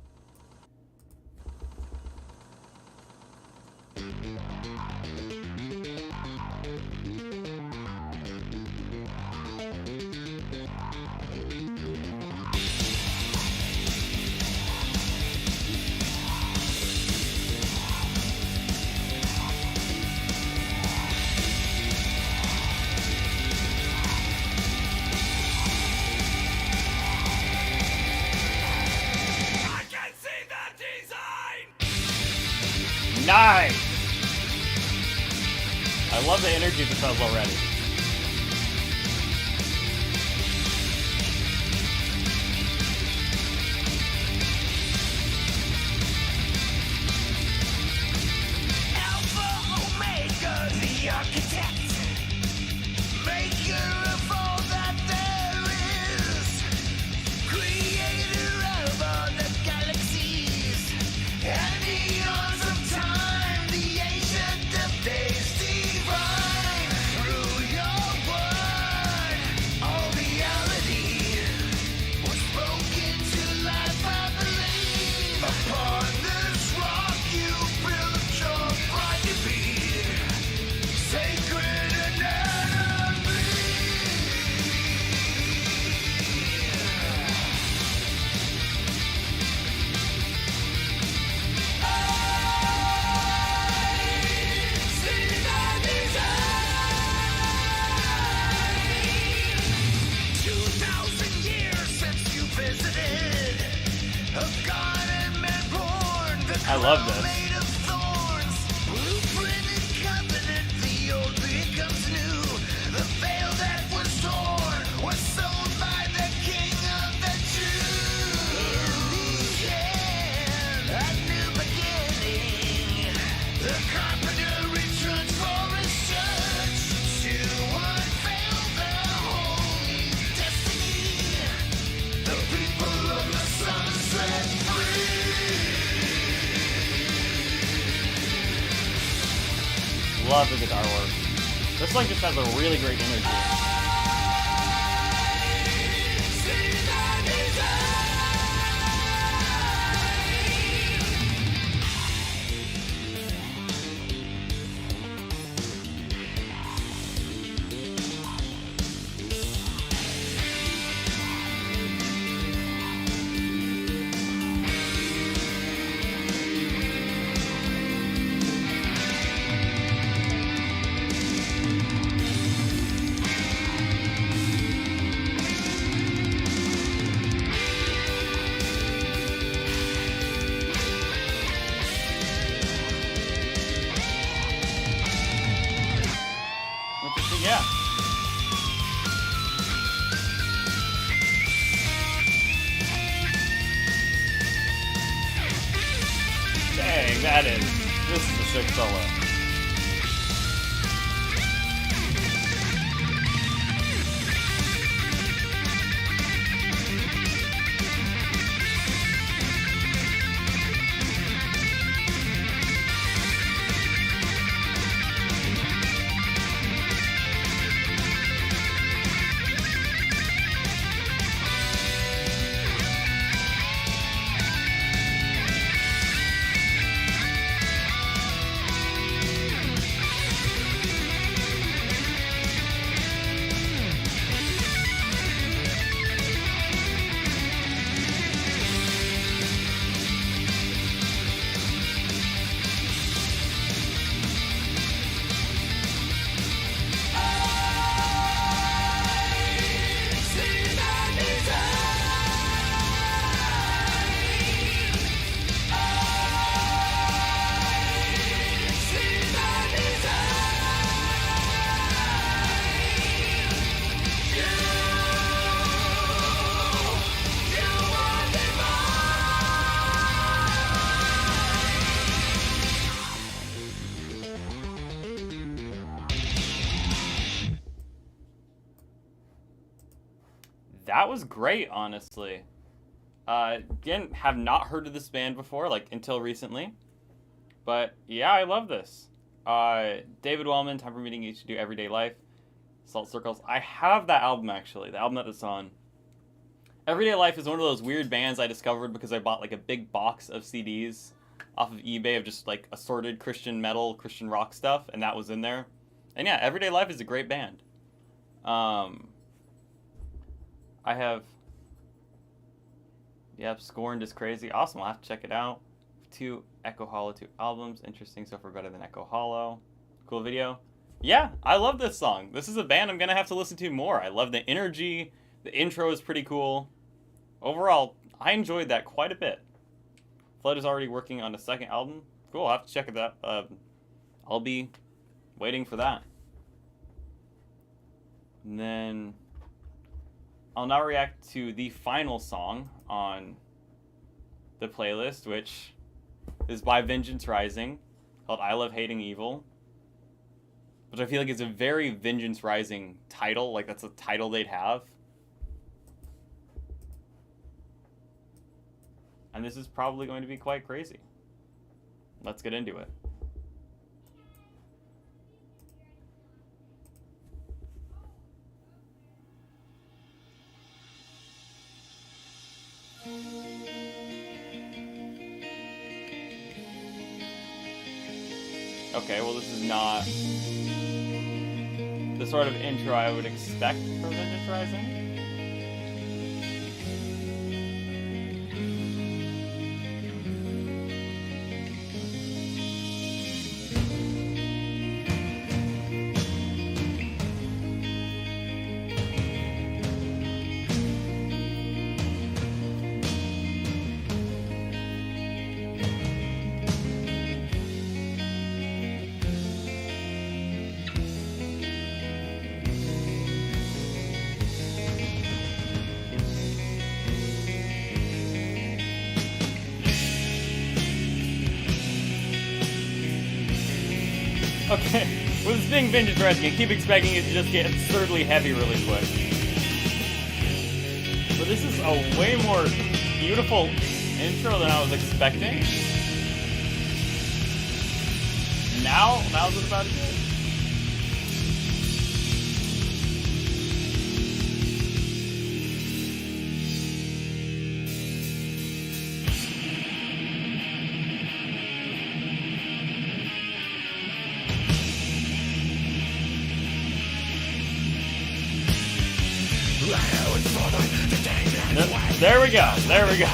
Nice! I love the energy of the drums already. Alpha Omega, the architect, maker of all that there is, creator of all the galaxies, and eons of time, the ancient of days divine, through I love this. Made of thorns, blueprinted covenant, the old becomes new. The veil that was torn was sown by the King of the Jews. In the end, a new beginning. The carpenter returns for his church to unveil the holy destiny. The people of the sun set free. Love the guitar work. This song just has a really great energy. Interesting, yeah. Dang, that is. This is a sick solo. That was great, honestly. Again, have not heard of this band before, like, until recently. But, yeah, I love this. David Wellman, Time for Meeting You to Do Everyday Life, Salt Circles. I have that album, actually, the album that it's on. Everyday Life is one of those weird bands I discovered because I bought, like, a big box of CDs off of eBay of just, like, assorted Christian metal, Christian rock stuff, and that was in there. And, yeah, Everyday Life is a great band. I have, yep, Scorned is crazy. Awesome, I'll have to check it out. 2 Echo Hollow 2 albums. Interesting, so far better than Echo Hollow. Cool video. Yeah, I love this song. This is a band I'm going to have to listen to more. I love the energy. The intro is pretty cool. Overall, I enjoyed that quite a bit. Flood is already working on a second album. Cool, I'll have to check it out. I'll be waiting for that. And then I'll now react to the final song on the playlist, which is by Vengeance Rising, called I Love Hating Evil, which I feel like is a very Vengeance Rising title, like that's a title they'd have. And this is probably going to be quite crazy. Let's get into it. Okay, well this is not the sort of intro I would expect for Vengeance Rising. Okay, with this being vintage wrestling, keep expecting it to just get absurdly heavy really quick. But this is a way more beautiful intro than I was expecting. Now's it about to get. There we go. There we go.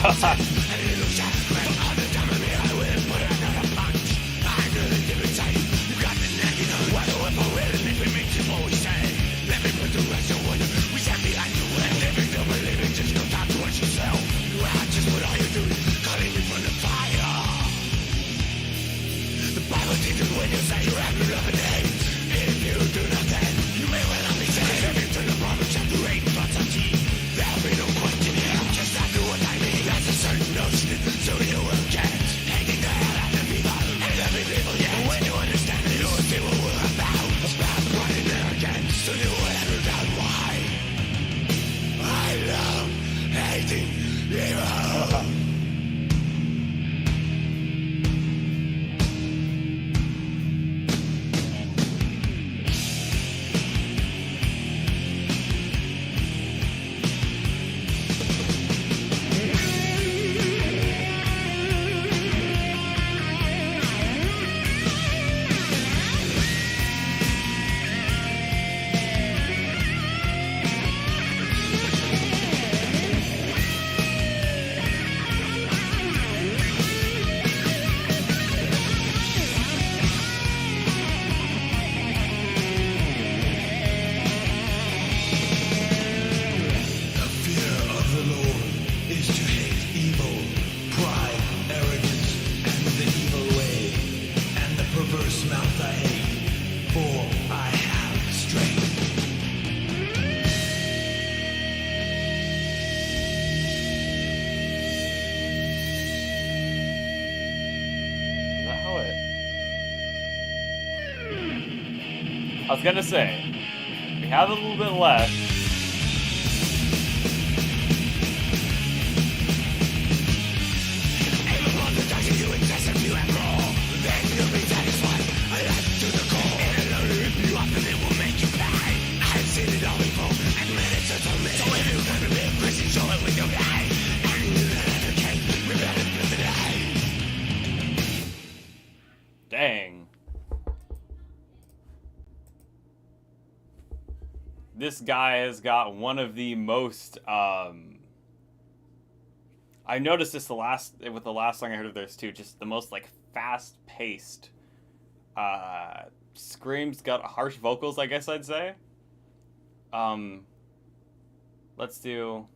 I was gonna say, we have a little bit left. Dang. This guy has got one of the most, I noticed this with the last song I heard of theirs too, just the most like fast-paced, screams, got harsh vocals, I guess I'd say. Let's do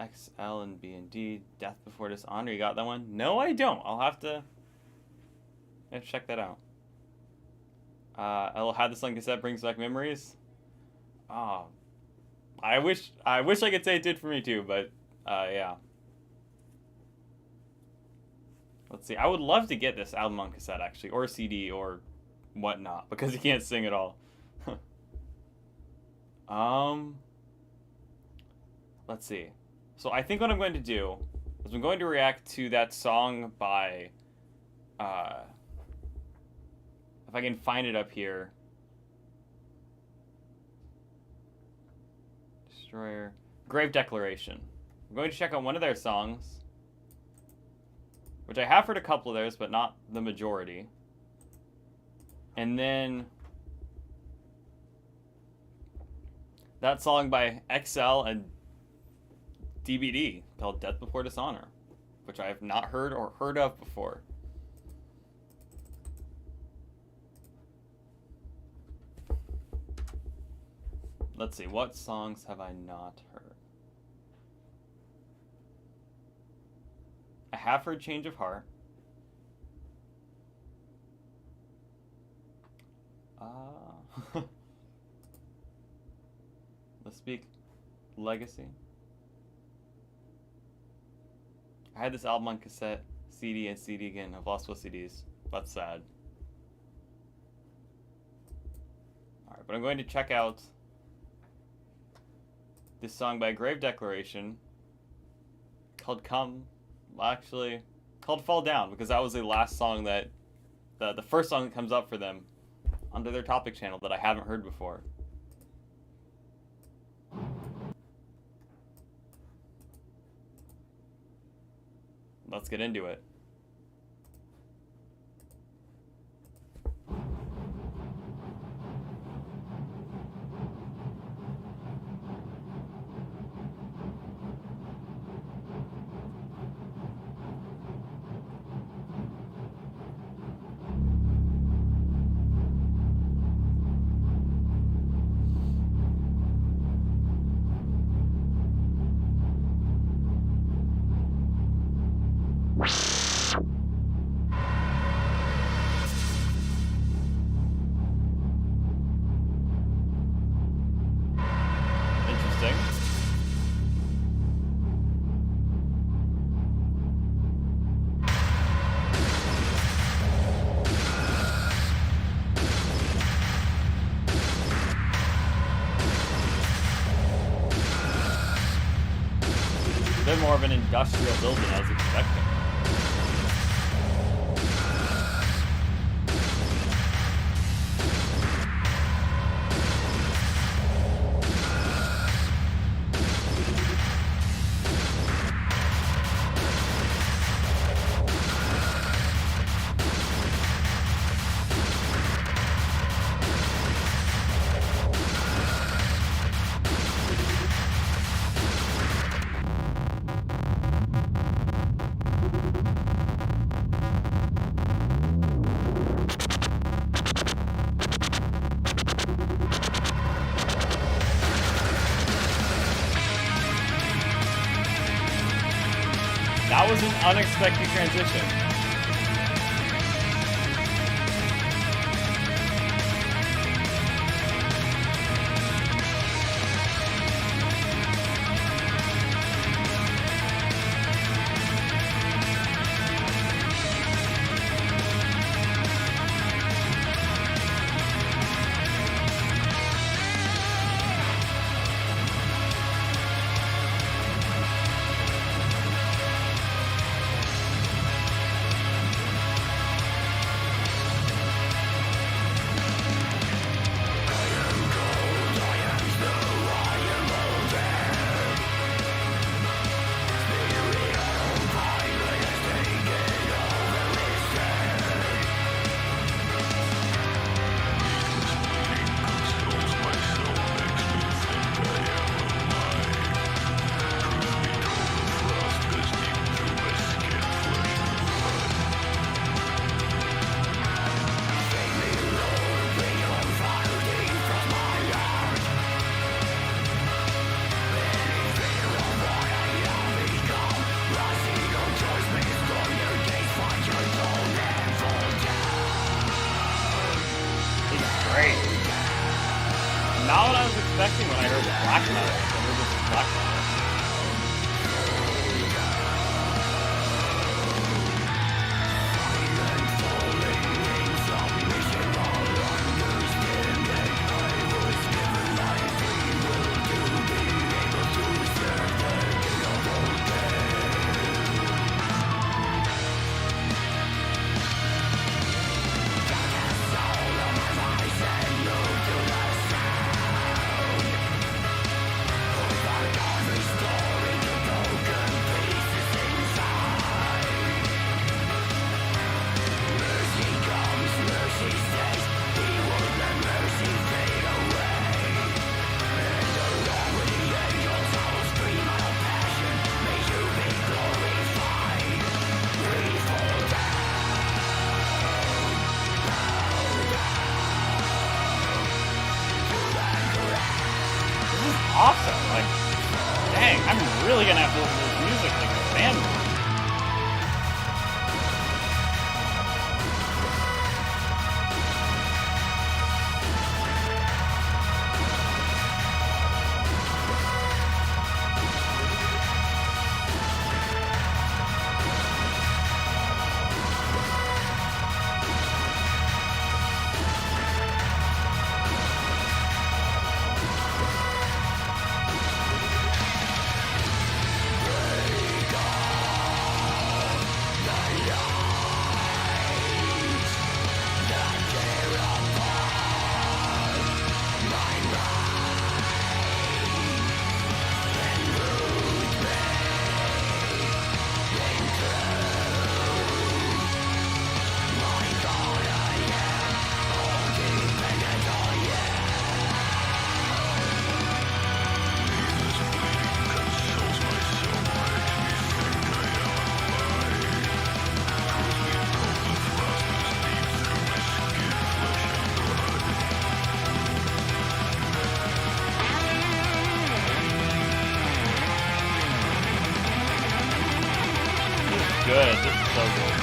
XL and B and D, Death Before Dishonor. You got that one? No, I don't. I'll have to check that out. I'll have this on cassette, brings back memories. Oh, I wish I could say it did for me too, but yeah. Let's see. I would love to get this album on cassette actually, or CD or whatnot, because he can't sing at all. Let's see. So I think what I'm going to do is I'm going to react to that song by, if I can find it up here. Destroyer. Grave Declaration. I'm going to check out one of their songs, which I have heard a couple of theirs, but not the majority. And then that song by XL and DBD called Death Before Dishonor, which I have not heard or heard of before. Let's see, what songs have I not heard? I have heard Change of Heart. Let's Speak Legacy. I had this album on cassette, CD, and CD again. I've lost both CDs. That's sad. But I'm going to check out this song by Grave Declaration called called Fall Down, because that was the last song that, the first song that comes up for them under their topic channel that I haven't heard before. Let's get into it. Interesting. A bit more of an industrial build than I was expecting. That was an unexpected transition. Great. Not what I was expecting when I heard black metal. I heard this was black metal. Awesome. Like, dang, I'm really gonna have to listen to this music like a fan. good. This is so good.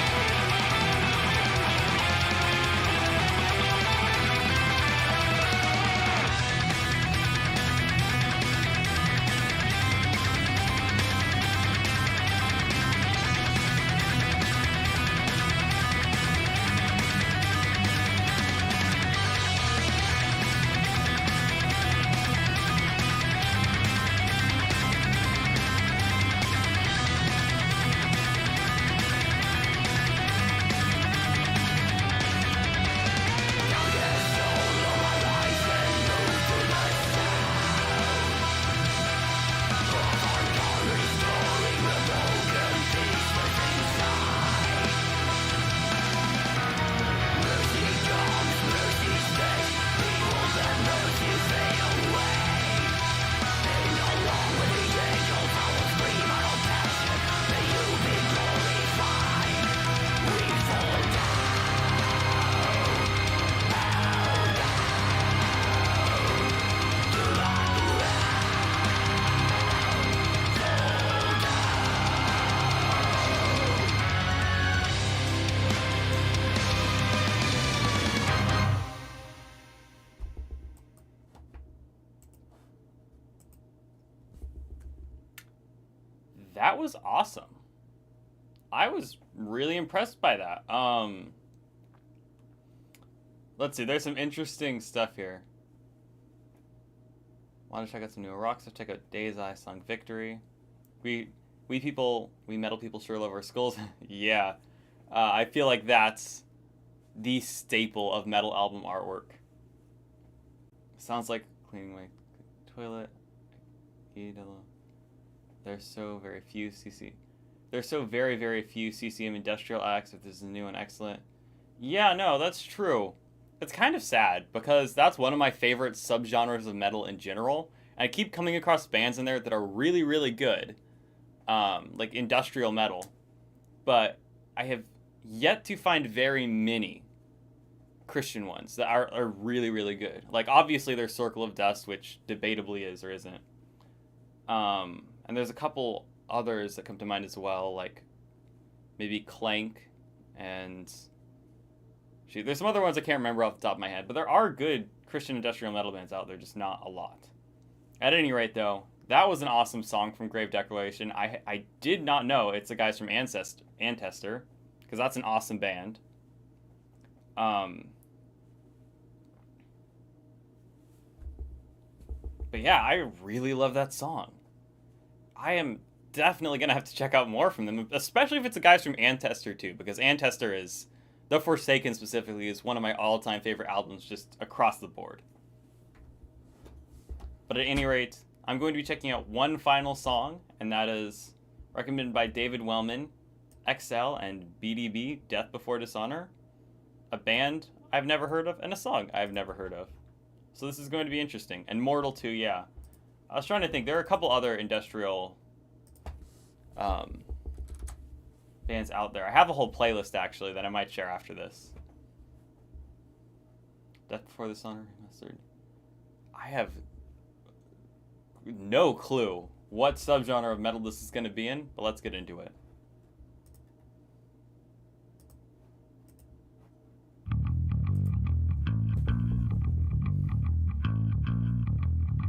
That was awesome. I was really impressed by that. Let's see, there's some interesting stuff here. Want to check out some newer rocks? Check out Day's Eye song Victory. We metal people sure love our skulls. Yeah. I feel like that's the staple of metal album artwork. Sounds like cleaning my toilet. There's so very few CCM industrial acts. If this is new and excellent. Yeah, no, that's true. It's kind of sad because that's one of my favorite subgenres of metal in general. And I keep coming across bands in there that are really, really good. Like industrial metal. But I have yet to find very many Christian ones that are really, really good. Like, obviously there's Circle of Dust, which debatably is or isn't. And there's a couple others that come to mind as well, like maybe Clank and... There's some other ones I can't remember off the top of my head, but there are good Christian industrial metal bands out there, just not a lot. At any rate, though, that was an awesome song from Grave Declaration. I did not know it's the guys from Antester, because that's an awesome band. But yeah, I really love that song. I am definitely going to have to check out more from them, especially if it's the guys from Antester, too, because Antester is... The Forsaken specifically is one of my all-time favorite albums just across the board. But at any rate, I'm going to be checking out one final song, and that is recommended by David Wellman, XL, and BDB, Death Before Dishonor. A band I've never heard of, and a song I've never heard of. So this is going to be interesting. And Mortal 2, yeah. I was trying to think. There are a couple other industrial... bands out there. I have a whole playlist actually that I might share after this. Death Before Dishonor Remastered. I have no clue what subgenre of metal this is going to be in, but let's get into it.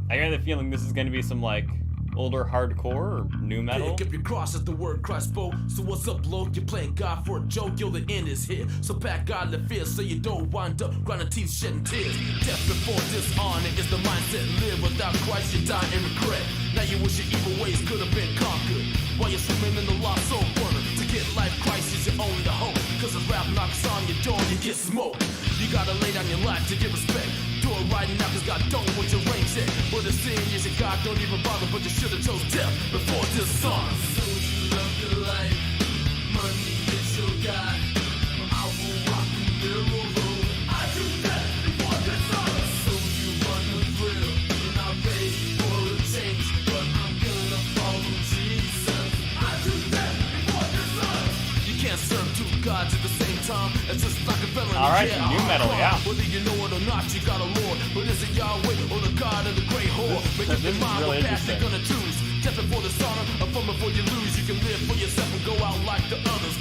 I get the feeling this is going to be some like older hardcore or new metal. Pick up your cross as the word Christ spoke. So what's up, bloke? You're playing God for a joke. Yo, the end is here. So pack God the fear so you don't wind up grinding teeth, shedding tears. Death before dishonor is the mindset. Live without Christ, you die in regret. Now you wish your evil ways could have been conquered. While you're swimming in the lost soul burner. To get life, Christ is your only hope. Cause if rap knocks on your door, you get smoked. You gotta lay down your life to get respect. Do it right now cause God don't want your range check. But the sin is your God don't even bother. But you should've chose death before dishonor. So you love the life, money is your God. I will walk the narrow road. I do that before dishonor. So you run the thrill, and I'll pay for a change. But I'm gonna follow Jesus. I do that before dishonor. You can't serve two gods at the same time. It's just like a felony. Alright, yeah, new metal, yeah. Whether you know it or not, you got a Lord. But is it Yahweh or the God of the great whore? Make up your mind what path you're gonna choose. Death before dishonor, or fun before you lose. You can live for yourself and go out like the others.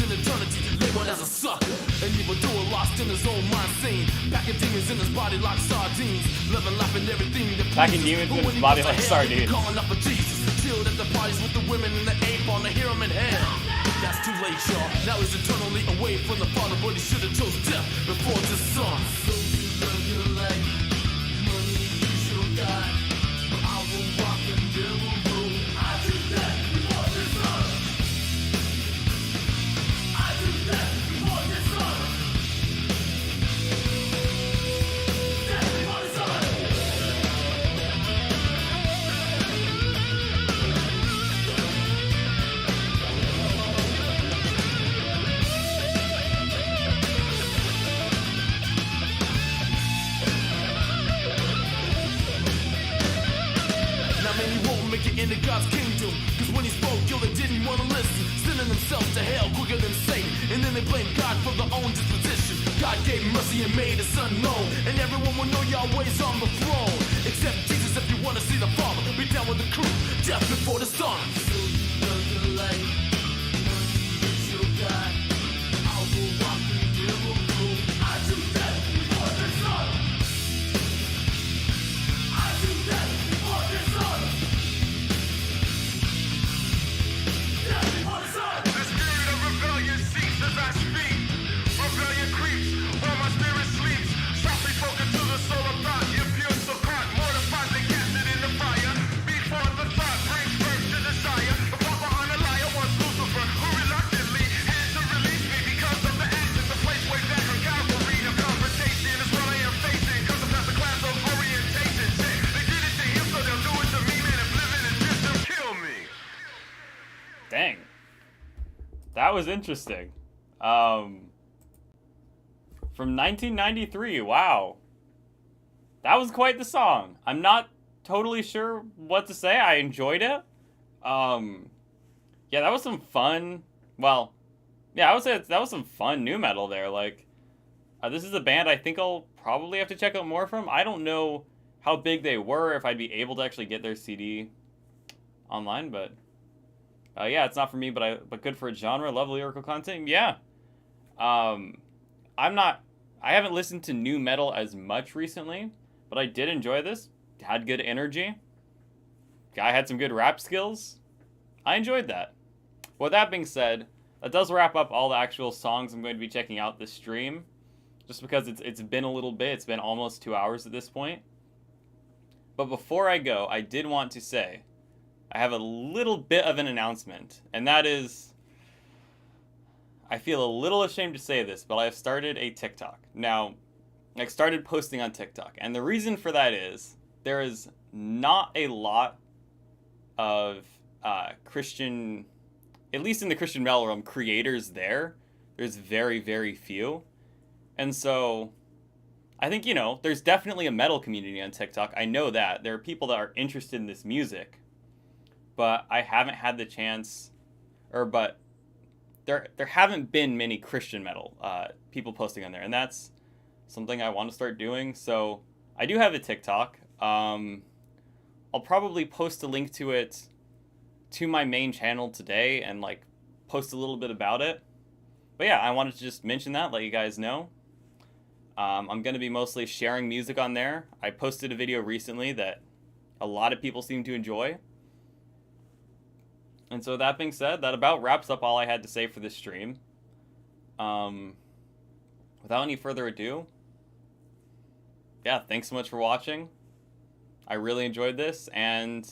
in eternity, labeled as a sucker. An evildoer lost in his own mind scene. Packing demons in his body like sardines. Living, laughing, everything that Packing pleases. demons in But when his he body goes to like hell, sardines. Calling up for Jesus. Chilled at the parties with the women and the ape on to hear him in hell. That's too late, y'all. Now he's eternally away from the Father, but he should have chose death before this son. So you love your life, money is your God. But I will walk the devil road. I do that before this son. I do that before this son. Death before the sun. Now man, he won't make it into God's kingdom. Cause when he spoke, yo, they didn't want to listen. Sending themselves to hell quicker than Satan. And then they blame God for their own disposition. God gave mercy and made his son known. And everyone will know Yahweh's on the throne. Except Jesus if you want to see the Father. Be down with the crew, death before the sun. So you love your life, money is your God. I will walk the devil road. I do that before the sun. I do that before the sun. Death before the sun. The spirit of rebellion seeks as I speak. Rebellion creeps while my spirit sleeps. Softly spoken to the soul of thought. Impure so caught, mortified and casted in the fire. Before the thought brings birth to desire. The papa on a liar was Lucifer, who reluctantly had to release me because of the actions. The place way back on Calvary. The confrontation is what I am facing. Cause I'm not the class of orientation. They did it to him, so they'll do it to me, man. If living is just them, kill me. Dang. That was interesting. From 1993, wow. That was quite the song. I'm not totally sure what to say. I enjoyed it. Yeah, that was some fun. Well, yeah, I would say that was some fun nu metal there. Like, this is a band I think I'll probably have to check out more from. I don't know how big they were, if I'd be able to actually get their CD online, but yeah, it's not for me, but good for a genre. Love lyrical content. Yeah. I haven't listened to nu metal as much recently, but I did enjoy this. Had good energy. Guy had some good rap skills. I enjoyed that. With that being said, that does wrap up all the actual songs I'm going to be checking out this stream. Just because it's been a little bit. It's been almost 2 hours at this point. But before I go, I did want to say I have a little bit of an announcement. And that is, I feel a little ashamed to say this, but I have started a TikTok. Now, I started posting on TikTok. And the reason for that is there is not a lot of Christian, at least in the Christian metal realm, creators there. There's very, very few. And so I think, there's definitely a metal community on TikTok. I know that. There are people that are interested in this music. But I haven't had the chance, but there haven't been many Christian metal people posting on there, and that's something I want to start doing. So I do have a TikTok. I'll probably post a link to it to my main channel today and post a little bit about it. But yeah, I wanted to just mention that, let you guys know. I'm going to be mostly sharing music on there. I posted a video recently that a lot of people seem to enjoy. And so that being said, that about wraps up all I had to say for this stream. Without any further ado, yeah, thanks so much for watching. I really enjoyed this, and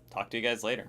talk to you guys later.